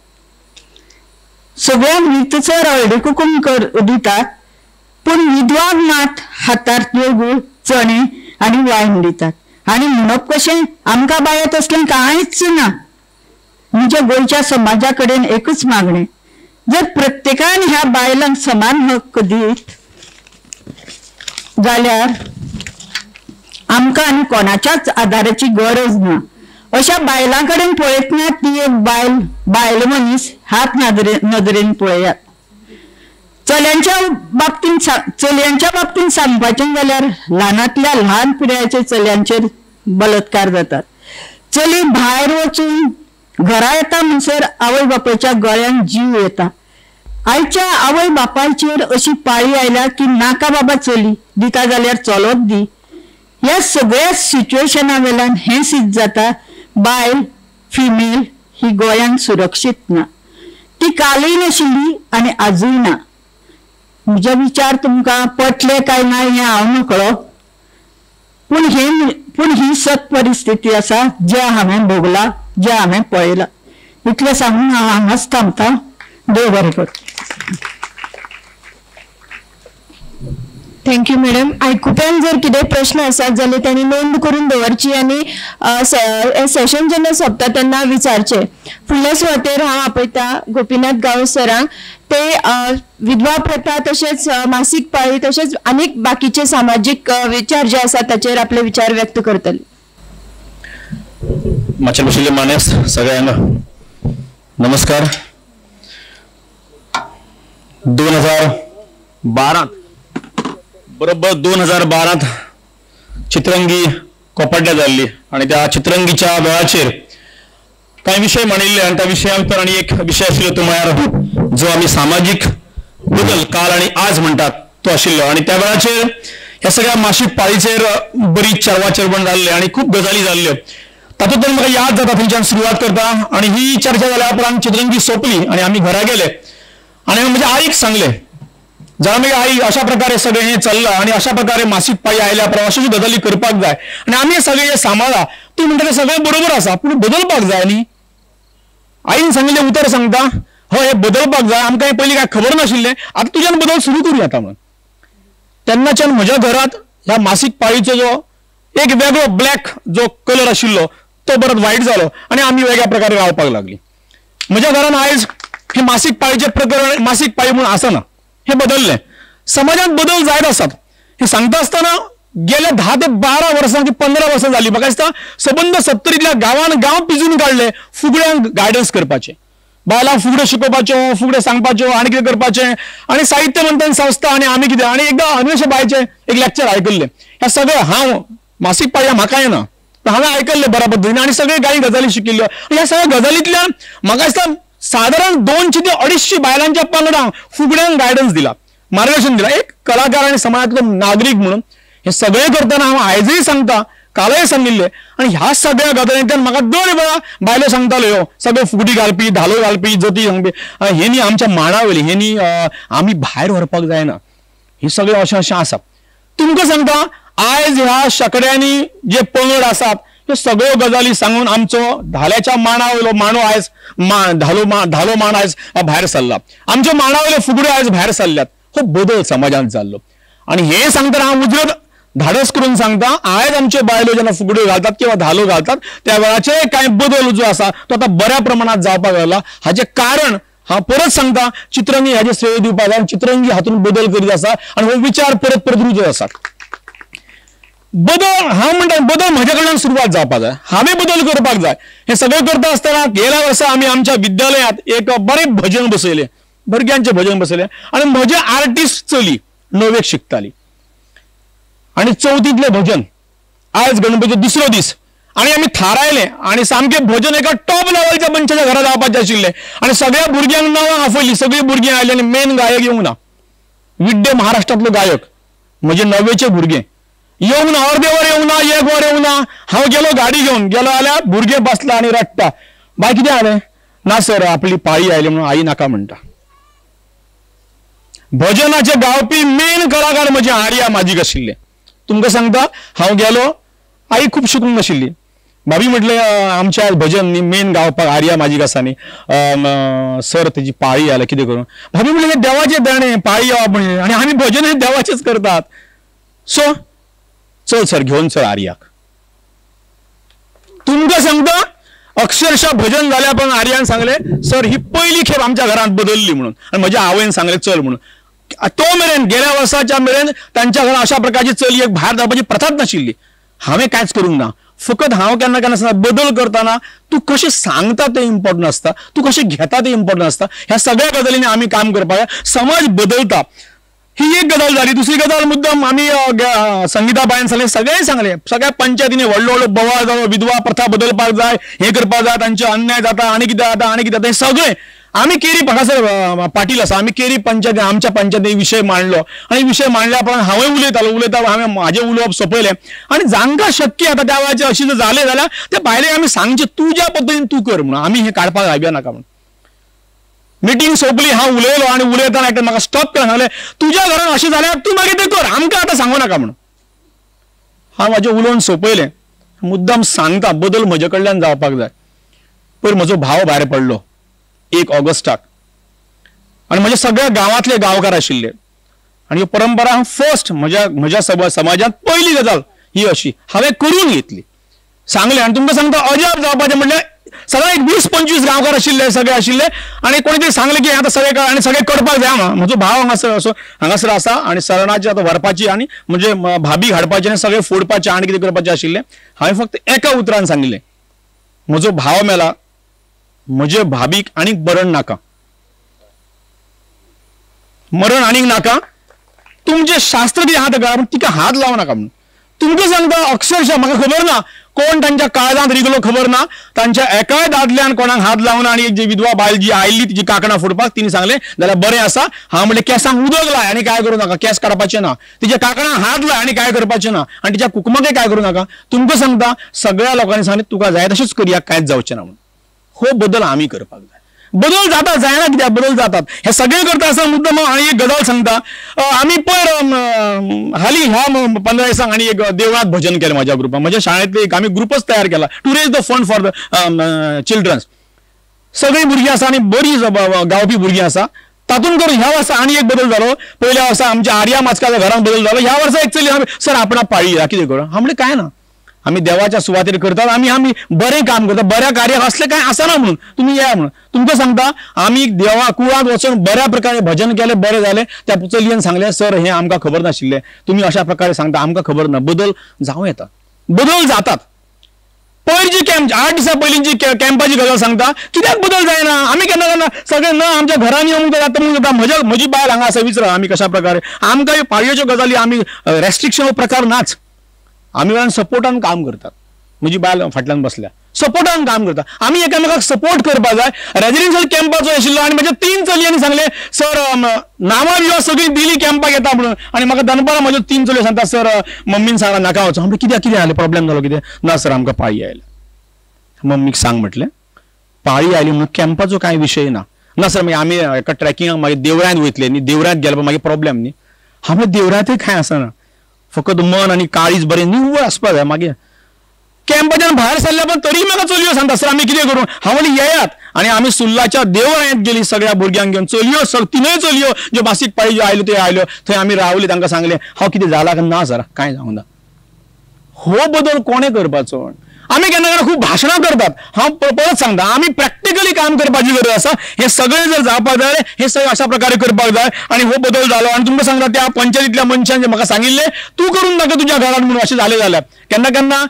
सगळ्यांक रितसर हळदी कुकूम दितात, पूण विधवाक मात हातार तिळगूळ, चणे आनी वायन दितात. आनी म्हणप कशें, आमकां बायेत असलें कांयच ना. म्हणजे गोंयच्या समाजा कडेन एकच मागणें, जर प्रत्येकान ह्या बायलांक समान हक्क दीत जाल्यार आमकां आनी कोणाच्याच आदाराची गरज ना. अशा बायलां कडेन पळयतना ती एक बायल मनीस हात नदरेन पळयात. चलयांच्या बाबतींत सांगपाचें जाल्यार ल्हानांतल्या ल्हान पिरायेच्या चलयांचेर बलात्कार जातात. चली भायर वचून घरा येता म्हणसर आवय बापायच्या गळ्यान जीव येता. आयच्या आवय बापायचेर अशी पाळी आयल्या की नाका बाबा चली, दिता जाल्यार चलोच दी. ह्या सगळ्या सिच्युएशना वेल्यान हें सिद्ध जाता बायल फिमेल ही गोंयांत सुरक्षीत ना. ती कालय नाशिल्ली आनी आजूय ना. म्हजे विचार तुमकां पटले काय ना हें हांव नकळो, पूण ही सत परिस्थिती आसा जे हांवें भोगला, जे हांवें पळयला. इतलें सांगून हांव हांगाच थांबता. देव बरें कर. Thank you madam. आयकुप्यान जर कितें प्रश्न आसात जाल्यार त्यांनी नोंद करून दवरची आनी सेशन जेन्ना सोंपता तेन्ना विचारचे. फुडल्या सुवातेर हांव आपयता गोपीनाथ गांव सरांक. ते विधवा प्रथा तशेंच मासीक पाळी तशेंच आनीक बाकीचे सामाजीक विचार जे आसात ताचेर आपले विचार व्यक्त करतले. मागच्या बशिल्ले मानेस सगळ्यांना नमस्कार. 2012 बरोबर 2012 चित्रंगी कोपाड्ड्या जाल्ली आणि त्या चित्रंगीच्या वेळाचेर काही विषय मांडिल्ले आणि त्या विशयां आनी एक विषय आशिल्लो तो म्हळ्यार जो आमी सामाजीक बदल काल आणि आज म्हणटात तो आशिल्लो. आणि त्या वेळाचेर ह्या सगळ्या मासीक पाळीचेर बरी चर्वा चर्वण जाल्ले आणि खूप गजाली जाल्ल्यो. तातूंतल्यान म्हाका याद जाता थंयच्यान सुरवात करता. आणि ही चर्चा जाल्या उपरांत चित्रंगी सोंपली आणि आमी घरा गेले आणि म्हज्या आईक सांगले जाल्यार मागीर आई अशा प्रकारे सगळें हें चल्लां आणि अशा प्रकारे मासीक पाळी आयल्या उपरांत अश्यो गजाली करपाक जाय आणि आमी सगळें हें सांबाळा. तूं म्हणटा तें सगळें बरोबर आसा पूण बदलपाक जाय न्ही. आईन सांगिल्लें उतर सांगता हय हें बदलपाक जाय. आमकां हें पयलीं काय खबर नाशिल्लें. आतां तुज्यान बदल सुरू करूं येता म्हणून. तेन्नाच्यान म्हज्या घरांत ह्या मासीक पाळीचो जो एक वेगळो ब्लॅक जो कलर आशिल्लो तो परत व्हायट जालो आणि आमी वेगळ्या प्रकारे रावपाक लागली. म्हज्या घरान आयज हे मासीक पाळीचे प्रकरण मासीक पाळी म्हणून आसना. हे बदलले. समाजात बदल जायत आसात. हे सांगता आसतना गेल्या 10 ते 12 वर्सां की 15 वर्सां जाली म्हाका दिसता सबंद 70 गांवान गांव पिंजून काडले फुगड्यांक गायडन्स करपाचे, बायलांक फुगड्यो शिकोवपाच्यो, फुगड्यो सांगपाच्यो आनी कितें करपाचें आणि साहित्य मंथन संस्था आणि आमी कितें. आणि एकदां अन्वेष बायचे एक लेक्चर आयकल्ले. ह्या सगळे हांव मासीक पाळी म्हाका येना हांवें आयकल्ले बऱ्या पद्दतीन आणि सगळे काही गजाली शिकिल्ल्यो. ह्या सगळ्या गजालींतल्यान म्हाका दिसता साधारण 200 ते 250 बायलांच्या पंगडांक फुगड्यांक गायडन्स दिला, मार्गदर्शन दिला. एक कलाकार आणि समाजातलो नागरीक म्हणून हे सगळे करताना हांव आयजय सांगता, कालय सांगिल्ले. आणि ह्या सगळ्या गजालींतल्यान म्हाका दर वेळा बायलो सांगताल्यो ह्यो सगळे फुगडी घालपी, धालो घालपी, जती सांगपी हे न्ही आमच्या मांडावयली, हे न्ही आमी भायर व्हरपाक जायना. हे सगळें अशें आसा. तुमकां सांगता आयज ह्या शेकड्यांनी जे पंगड आसात ह्यो सगळ्यो गजाली सांगून आमचो धाल्याच्या मांडावयलो मांडो आयज धालो मांड आयज भायर सरला. आमच्या मांडावयल्यो फुगड्यो आयज भायर सरल्यात. हो बदल समाजांत जाल्लो. आणि हे सांगतना हांव उजरत धाडस करून सांगता आयज आमचे बायलो जेन्ना फुगड्यो घालतात किंवा धालो घालतात त्या वेळाचे कांय बदल जो आसा तो आतां बऱ्या प्रमाणात जावपाक लागला. हाचें कारण हांव परत सांगता चित्रंगी हाचे श्रेय दिवपाक जाय. चित्रंगी हातूंत बदल करीत आसा आणि हो विचार परत रुजू आसा. बदल हांव म्हणटा बदल म्हज्या कडल्यान सुरवात जावपाक जाय. हांवें बदल करपाक जाय. हे सगळें करता आसतना गेल्या वर्सा आमी आमच्या विद्यालयांत एक बरें भजन बसयलें, भुरग्यांचें भजन बसयलें आणि म्हजे आर्टिस्ट चली 9वेक शिकताली आणि 4थीतलें भजन आयज गणपतीचो 2रो दीस आणि आमी थारायलें आणि सामकें भजन एका टॉप लेवलच्या मनशाच्या घरा जावपाचें आशिल्लें आणि सगळ्या भुरग्यांक नांवां आफयलीं. सगळीं भुरगीं आयलीं आनी मेन गायक येवंक ना. विड्डे महाराष्ट्रांतलो गायक म्हजे 9वेचे भुरगे येवंक ना, अर्दे वर येवंक ना, 1 वर येवंक ना. हांव गेलो गाडी घेवन गेलो जाल्यार भुरगे बसला आनी रडटा. बाय कितें जालें? ना सर आपली पाळी आयली म्हणून आई नाका म्हणटा. भजनाचे गावपी मेन कलाकार म्हजे आर्या माजीक आशिल्ले. तुमकां सांगता हांव गेलो, आई खूब शिकूंक नाशिल्ली. भाभी म्हटलें आमच्या भजन न्ही मेन गावपाक आर्या माजीक आसा न्ही, सर तेजी पाळी आयल्या कितें करूं. भाभी म्हटलें हें देवाचें देणें पाळी येवप म्हणलें आनी आमी भजन हें देवाचेंच करतात. सो चल सर घेवन चल आर्याक. तुमकां सांगता अक्षरशः भजन जाल्या पण आर्यान सांगले सर ही पहिली खेप आमच्या घरांत बदलली म्हणून आणि म्हज्या आवयन सांगले चल म्हणून. तो मेरेन गेल्या वर्साच्या मेरेन तांच्या घरात अशा प्रकारची चली एक भायर धाडपाची प्रथाच नाशिल्ली. हांवें कांयच करूंक ना. फकत हांव केन्ना केन्ना सांगता बदल करतना तूं कशें सांगता तें इम्पॉर्टंट आसता, तूं कशें घेता तें इम्पॉर्टंट आसता. ह्या सगळ्या गजालींनी आमी काम करपाक जाय. समाज बदलता ही एक गजाल जाली. दुसरी गजाल मुद्दम आमी संगीता बायन सांगले, सगळे सांगले, सगळ्या पंचायतींनी व्हडलो व्हडलो बोवाळ जालो, विधवा प्रथा बदलपाक जाय, हे करपाक जाय, तांचे अन्याय जाता, आनी कितें जाता, आनी कितें जाता, हे सगळे आम्ही केरी हांगासर पाटील आसा, आम्ही केरी पंचायती आमच्या पंचायती विषय मांडलो आणि विषय मांडल्या पण हांवें उलयतालो हांवें म्हाजें उलोवप सोपयलें आणि जांकां शक्य आता त्या वेळाचेर अशें जर जालें जाल्यार ते भायले आमी सांगचें तुज्या पद्दतीन तूं कर म्हणून. आमी हें काडपाक घालया नाका म्हणून. मिटींग सोंपली, हांव उलयलो आणि उलयतना एकट्यान म्हाका स्टॉप केलें, सांगलें तुज्या घरान अशें जाल्यार तूं मागीर तें कर, आमकां आतां सांगू नाका म्हणून. हांव म्हाजें उलोवन सोंपयलें. मुद्दाम सांगता बदल म्हजे कडल्यान जावपाक जाय. पयर म्हजो भाव भायर पडलो 1 ऑगस्टाक आणि म्हणजे सगळ्या गांवांतले गांवकार आशिल्ले आणि परंपरा फर्स्ट म्हज्या समाजात पहिली गजाल ही अशी हांवें करून घेतली, सांगलें. आणि तुमकां सांगता अजाप जावपाचें म्हणल्यार सगळे 20-25 गांवकार आशिल्ले, सगळे आशिल्ले आणि कोणी तरी सांगलें की आता सगळे आणि सगळे करपाक जाय. म्हजो भाव हांगासर आसा आणि सरणाची आतां व्हरपाची आणि म्हणजे भाभी हाडपाची आनी सगळे फोडपाचे आनी कितें करपाचें आशिल्लें. हांवें फक्त एका उतरान सांगिल्लें, म्हजो भाव मेला, म्हजे भाभीक आनीक मरण नाका, मरण आनीक नाका. तुमचे शास्त्र कितें आहा ताका तिका हात लावू नाका म्हणून. तुमकां सांगता अक्षरशः म्हाका खबर ना कोण तांच्या काळजांत रिगलो खबर ना, तांच्या एकाय दादल्यान कोणाक हात लावून आणि एक जी विधवा बायल जी आयिल्ली तिची कांकणां फोडपाक तिने सांगलें जाल्यार बरें आसा. हांव म्हणलें केंसांक उदक लाय आनी काय करूं नाका, केंस काडपाचें ना, तिच्या कांकणां हात लाय आनी काय करपाचें ना आनी तिच्या कुकुमाकय काय करूं नाका. तुमकां सांगता सगळ्या लोकांनी सांगलें तुका जाय तशेंच करया, कांयच जावचें ना म्हणून. हो बदल आमी करपाक जाय. बदल जाता जायना कित्याक बदल जातात हे सगळे करता आसतना मुद्दम आनी एक गजाल सांगता. आमी पयर हालीं ह्या 15 दिसांक आनी एक देवळांत भजन केलें म्हाज्या ग्रुपान. म्हज्या शाळेंतले एक आमी ग्रुपच तयार केला to raise the fund for the childrens. सगळीं भुरगीं आसा आनी बरी गावपी भुरगीं आसा. तातूंत करून ह्या वर्सा आनी एक बदल जालो. पयल्या वर्सा आमच्या आर्या माचकाच्या घरान बदल जालो. ह्या वर्सा एक्चुअली सर आपणा पाळी कितें करूं. हांव म्हणलें काय ना, आमी देवाच्या सुवातेर करतात, आमी बरें काम करतात, बऱ्या कार्याक असलें कांय आसना म्हणून तुमी या म्हणून. तुमकां सांगता आमी देवा कुळांत वचून बऱ्या प्रकारे भजन केलें, बरें जालें. त्या चलयेन सांगलें सर हें आमकां खबर नाशिल्लें, तुमी अशा प्रकारे सांगता आमकां खबर ना. बदल जावं येता, बदल जातात. पयर जी कॅम्प 8 दिसां पयलींची कॅम्पाची गजाल सांगता कित्याक बदल जायना. आमी केन्ना केन्ना सगळे न आमच्या घरांनी येवंक जाता म्हणून जाता. म्हजी बायल हांगा आसा विचारा आमी कशा प्रकारे आमकां ह्यो पाळयेच्यो गजाली आमी रेस्ट्रिक्शन प्रकार नाच. आमी सपोर्टान काम करतात. म्हजी बायल फाटल्यान बसल्या सपोर्टान काम करता. आमी एकामेकाक सपोर्ट करपाक जाय. रेजिडेन्शियल कॅम्पाचो आशिल्लो आनी म्हज्या 3 चलयांनी सांगलें सर नांवां बिवां सगळीं दिली कॅम्पाक येता म्हणून. आनी म्हाका दनपारां म्हज्यो 3 चलयो सांगता सर मम्मीन सांगला नाका वचूं. हांव कित्याक जालें, प्रॉब्लेम जालो कितें. ना सर आमकां पाळी आयल्या. मम्मीक सांग म्हटलें पाळी आयली म्हणून कॅम्पाचो कांय विशय ना. ना सर मागीर आमी एका ट्रॅकिंगाक मागीर देवळांत वयतले न्ही, देवळांत गेले मागीर प्रॉब्लेम न्ही. हांव देवळांतय कांय आसना, फकत मन आनी काळीज बरें निव्वळ आसपाक जाय. मागीर कॅम्पाच्यान भायर सरल्या पण तरी म्हाका चलयो सांगता सर आमी कितें करूं. हांव म्हणलें येयात आनी आमी सुर्लाच्या देवळांत गेली सगळ्या भुरग्यांक घेवन. चलयो 3 चलयो ज्यो मासीक पाळी ज्यो आयल्यो त्यो आयल्यो. थंय आमी रावली, तांकां सांगलें हांव कितें जाला काय ना सर कांय जावं ना. हो बदल कोणें करपाचो. आमी केन्ना केन्ना खूब भाशणां करतात. हांव परत सांगता आमी प्रॅक्टिकली काम करपाची गरज आसा. हे सगळे जर जावपाक जाय हे सगळे अशा प्रकारे करपाक जाय आणि हो बदल जालो. आणि तुमकां सांगता त्या पंचायतींतल्या मनशान जे म्हाका सांगिल्लें तूं करून नाका तुज्या घरांत म्हणून अशें जालें जाल्यार केन्ना केन्ना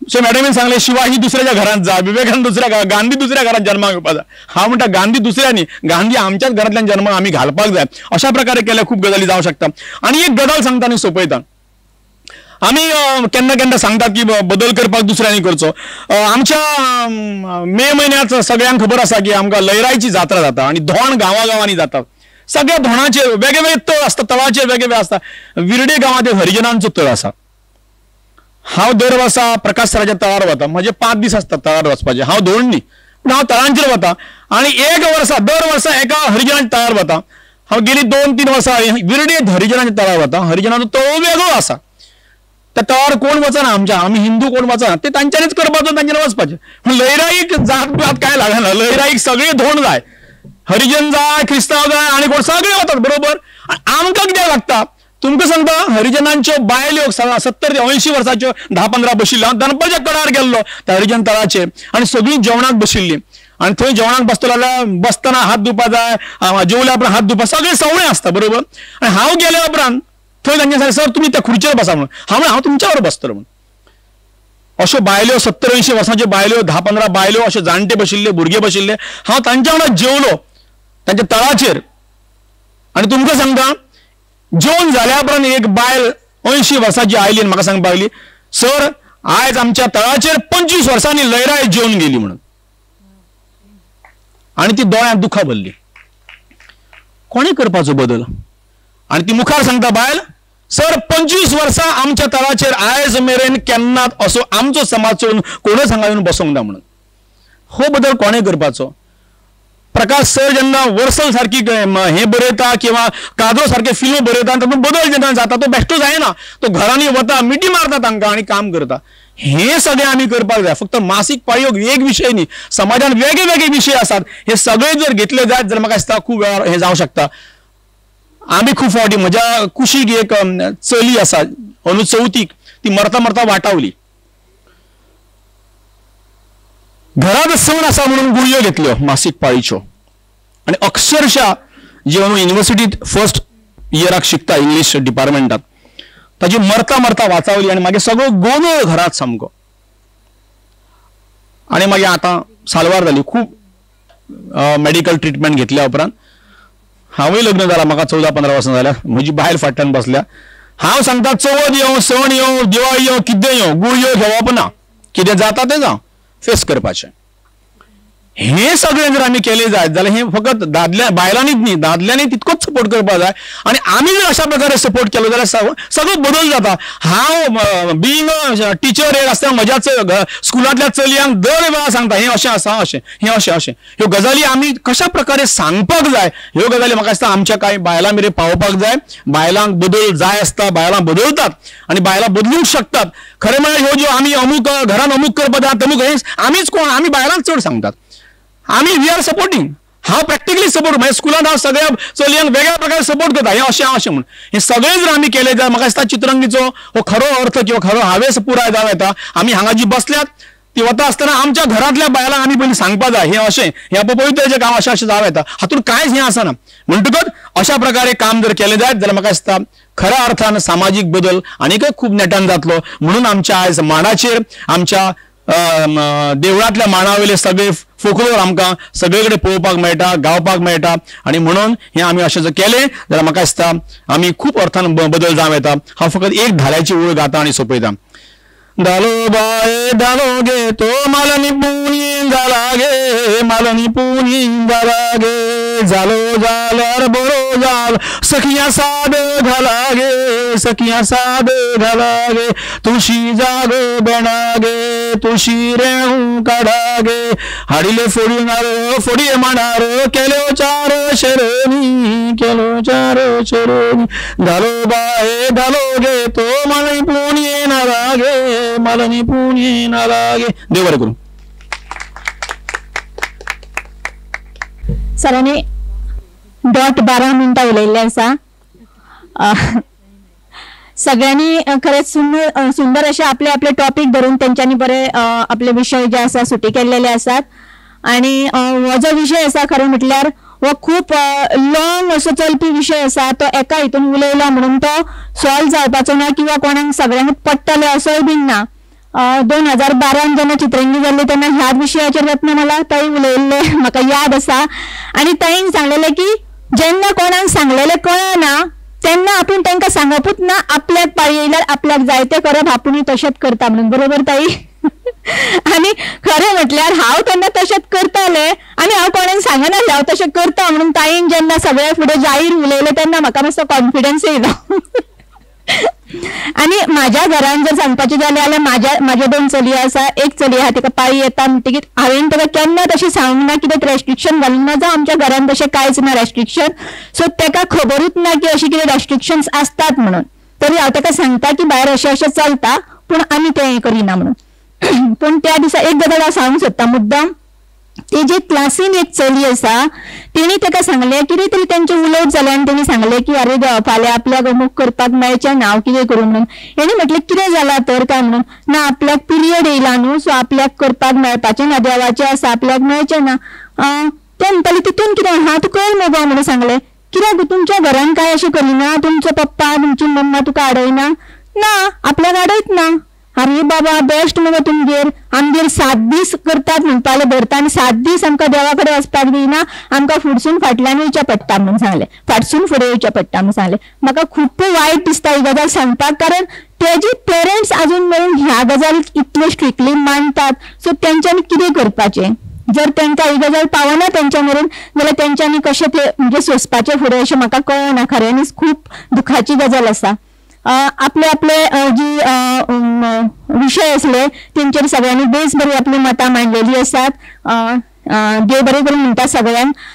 सो मॅडमीन सांगलें शिवाजी दुसऱ्याच्या घरांत जा, विवेकानंद दुसऱ्या घरात, गांधी दुसऱ्या घरात जन्माक येवपाक जाय. हांव म्हणटा गांधी दुसऱ्यांनी, गांधी आमच्याच घरांतल्यान जन्माक आमी घालपाक जाय. अशा प्रकारे केल्यार खूब गजाली जावं शकता. आणि एक गजाल सांगता आनी सोंपयता. आमी केन्ना केन्ना सांगतात की बदल करपाक दुसऱ्यांनी करचो. आमच्या मे म्हयन्यात सगळ्यांक खबर आसा की आमकां लयराईची जात्रा जाता आणि धोण गांवांनी जातात. सगळ्या धोणाचे वेगवेगळे तळ आसता, तळाचे वेगवेगळे आसता. विर्डे गांवांत हरिजनांचो तळ आसा. हांव दर वर्सा प्रकाश सराच्या तळार वता. म्हजे 5 दीस आसतात तळार वचपाचे. हांव धोण न्ही पूण हांव तळांचेर वता आणि दर वर्सा एका हरिजनाच्या तळार वता. हांव गेली 2-3 वर्सां विर्डे हरिजनाच्या तळार वता. हरिजनाचो तळो वेगळो आसा. त्या तळार कोण वचना, आमी हिंदू कोण वचना, ते तांच्यांनीच करपाचो, तांच्यानी वचपाचें. लयराईक जात काय लागना. लयराईक सगळे धोण जाय, हरिजन जाय, क्रिस्तांव जाय आणि कोण सगळे वतात बरोबर. आमकां कित्याक लागता तुमकां सांगता हरिजनांच्यो बायल्यो 70 ते 80 वर्साच्यो 10-15 बशिल्ल्यो. हांव दनपारच्या कडार गेल्लो त्या हरिजन तळाचेर आणि सगळीं जेवणाक बशिल्लीं आणि थंय जेवणाक बसतलो जाल्यार बसतना हात धुवपा जाय, जेवल्या उपरांत हात धुवपा, सगळे सवय आसता बरोबर. आणि हांव गेल्या उपरांत थंय तांचे सांगलें सर तुमी त्या खुर्चेर बसा म्हणून. हांव तुमच्या बरोबर बसतलो म्हणून. अश्यो बायल्यो 70-80 वर्सांच्यो बायल्यो, 10-15 बायल्यो अशे जाणटे बशिल्ले, भुरगे बशिल्ले, हांव तांच्या वांगडा जेवलो तांच्या तळाचेर. आनी तुमकां सांगता जेवण जाल्या उपरांत एक बायल 80 वर्सांची आयली आनी म्हाका सांगपाक लागली सर आयज आमच्या तळाचेर 25 वर्सांनी लयराय जेवण गेली म्हणून. आनी ती दोळ्यांत दुखां भरली. कोणे करपाचो बदल? आनी ती मुखार सांगता बायल सर 25 वर्सां आमच्या तळाचेर आयज मेरेन केन्नाच असो आमचो समाज चोरून कोणूच हांगा येवन बसोंक ना म्हणून. हो बदल कोणे करपाचो? प्रकाश सर जेन्ना वर्सल सारकी हे बरयता किंवा कादरो सारखे फिल्म बरयता तातूंत बदल जेन्ना जाता तो बेश्टो जायना. तो घरांनी वता मिटी मारता तांकां आनी काम करता. हे सगळे आमी करपाक जाय. फक्त मासीक पाळयो एक विशय न्ही, समाजान वेगळे वेगळे विशय आसात. हे सगळे जर घेतले जायत जाल्यार म्हाका दिसता खूब वेळार हे जावंक शकता. आमी खूब फावटी म्हज्या कुशीक एक चली आसा अंदू चवथीक, ती मरता मरता वाटावली. घरांत सण आसा म्हणून गुळयो घेतल्यो मासीक पाळीच्यो आनी अक्षरशः जे अंदू युनिवर्सिटींत फर्स्ट इयराक शिकता इंग्लीश डिपार्टमेंटात ताची मरता मरता वाचावली आनी मागीर सगळो गोंधळ घरांत सामको. आनी मागीर आतां साल्वार जाली. खूब मेडिकल ट्रिटमेंट घेतल्या उपरांत हांवूय लग्न जालां, म्हाका 14-15 वर्सां जाल्या. म्हजी बायल फाटल्यान बसल्या. हांव सांगता चवथ येवं, सण येवं, दिवाळी येवं, कितें येवं, गुळयो घेवप ना. कितें जाता तें जावं, फेस करपाचें. हे सगळें जर आमी केलें जायत जाल्यार हे फकत बायलांनीच न्ही, दादल्यांनी तितकोच सपोर्ट करपाक जाय. आनी आमी जर अशा प्रकारे सपोर्ट केलो जाल्यार सगळो बदल जाता. हांव बिईंग टिचर एक आसतना म्हज्या स्कुलांतल्या चलयांक दर वेळा सांगता हें अशें आसा, अशें हें अशें अशें. ह्यो गजाली आमी कशा प्रकारे सांगपाक जाय, ह्यो गजाली म्हाका दिसता आमच्या कांय बायलां मेरेन पावोवपाक जाय. बायलांक बदल जाय आसता, बायलां बदलतात आनी बायलां बदलूंक शकतात. खरें म्हळ्यार ह्यो ज्यो आमी अमूक घरान अमूक करपाक जाता तमूक हें आमीच कोण, आमी बायलांक चड सांगतात. आमी वी आर सपोर्टिंग. हांव प्रॅक्टिकली सपोर्ट म्हणजे स्कुलांत हांव सगळ्या चलयांक वेगळ्या प्रकारे सपोर्ट करता. हें अशें अशें म्हणून हें सगळें जर आमी केलें जाल्यार म्हाका दिसता चित्रंगीचो हो खरो अर्थ किंवा खरो हावेस पुराय जावं येता. आमी हांगा जी बसल्यात ती वता आसतना आमच्या घरांतल्या बायलांक आमी पयलीं सांगपाक जाय हें अशें, हें अपवित्राचें काम अशें अशें जावं येता. हातूंत कांयच हें आसना. म्हणटकच अशा प्रकारे काम जर केलें जायत जाल्यार म्हाका दिसता खऱ्या अर्थान सामाजीक बदल आनीकय खूब नेटान जातलो. म्हणून आमच्या आयज मांडाचेर आमच्या देवळांतल्या मांडावयले सगळे फोकलोर आमकां सगळे कडेन पळोवपाक मेळटा, गावपाक मेळटा. आनी म्हणून हें आमी अशें जर केलें जाल्यार म्हाका दिसता आमी खूब अर्थान बदल जावं येता. हांव फकत एक धाल्याची ओळ गाता आनी सोंपयता. धालो बाये धालो गे तो मालनी पुणी जाला गे, मालनी पुणी जाला गे, जालो जाल्यार बरो जाल, सखिया साद घाला गे, सखिया साद घाला गे, तुळशी जाग बेणा गे, तुळशी रेणू काढा गे, हाडिले फोडीनार फोडी मांडार, केलो चार शेरनी, केलो चार शेरनी. धालो बाये धालो गे तो मालनी पुणी नाला गे, मालनी पुणी नाला गे. देव बरें करूं. सरांनी 12 मिनटां उलयल्ले आसा. सगळ्यांनी खरेंच सुंदर अशे आपले आपले टॉपिक धरून तेंच्यांनी बरे आपले विशय जे आसा सुटी केल्लेले आसात. आणि हो जो विशय आसा खरें म्हटल्यार हो खूप लॉंग असो चलपी विशय आसा. तो एका हितून उलयलो म्हणून तो सॉल्व जावपाचो ना किंवा कोणाक सगळ्यांक पडटले असोय बीन ना. 2012 जेन्ना चित्रंगी जाल्ली तेन्ना ह्याच विशयाचेर रत्नमाला ताई उलयल्ले म्हाका याद आसा. आनी ताईन सांगलेले की जेन्ना कोणाक सांगलेले कळना तेन्ना आपूण तांकां सांगपूच ना, आपल्याक पाळी येयल्यार आपल्याक जाय तें करप आपुणूय तशेंच करता म्हणून. बरोबर ताई? आनी खरें म्हटल्यार हांव तेन्ना तशेंच करतालें आनी हांव कोणाक सांगनासलें हांव तशें करता म्हणून. ताईन जेन्ना सगळ्या फुडें जाहीर उलयलें तेन्ना म्हाका मातसो कॉन्फिडन्स येयलो. आनी म्हाज्या घरान जर सांगपाचें जालें जाल्यार म्हाज्या 2 चलयो आसा. एक चली आहा तिका पाळी येता म्हणटकीर हांवें ताका केन्ना तशें सांगूंक ना, कितें रेस्ट्रिक्शन घालूंक ना, जावं आमच्या घरान तशें कांयच ना रेस्ट्रिक्शन. सो ताका खबरूच ना की अशी कितें रेस्ट्रिक्शन्स आसतात म्हणून. तरी हांव ताका सांगता की भायर अशें अशें चलता पूण आमी तें हें करिना म्हणून. पूण त्या दिसा एक गजाल हांव सांगूंक सोदता मुद्दाम तेजे क्लासीन एक चली आसा तेणी ताका सांगले कितें तरी तेंचे उलोवप जालें आनी तेणी सांगलें की अरे देवा फाल्यां आपल्याक अमूक करपाक मेळचें ना हांव कितें करूं म्हणून. हेणी म्हटलें कितें जालां तर काय म्हणून. ना आपल्याक पिरियड येयला न्हू सो आपल्याक करपाक मेळपाचें ना देवाचें आसा आपल्याक मेळचें ना. ते म्हणटाले तितून कितें हा तूं कर मगो म्हणून सांगलें. कित्याक तुमच्या घरान काय अशें करिना तुमचो पप्पा तुमची मम्मा तुका आडयना ना आपल्याक आडयत ना. अरे बाबा बेस्ट मगो तुमगेर आमगेर 7 दीस करतात म्हणपाले भरता आनी 7 दीस आमकां देवा कडेन वचपाक दिना आमकां फुडसून फाटल्यान येवचें पडटा म्हणून सांगलें. फाटसून फुडें येवचें पडटा म्हणून सांगलें. म्हाका खूब वायट दिसता ही गजाल सांगपाक कारण तेजे पेरंट्स अजून मेळून ह्या गजालीक इतले स्ट्रिक्टली मानतात सो तेंच्यांनी कितें करपाचें. जर तांकां ही गजाल पावना तेंच्या मेरेन जाल्यार तेंच्यांनी कशें ते म्हणजे सोंसपाचें फुडें अशें म्हाका कळना. खऱ्यांनीच खूब दुखाची गजाल आसा. आपले आपले जी विशय असले तेंचेर सगळ्यांनी बेस बरी आपली मतां मांडलेली आसात. देव बरें करून म्हणटा सगळ्यांक.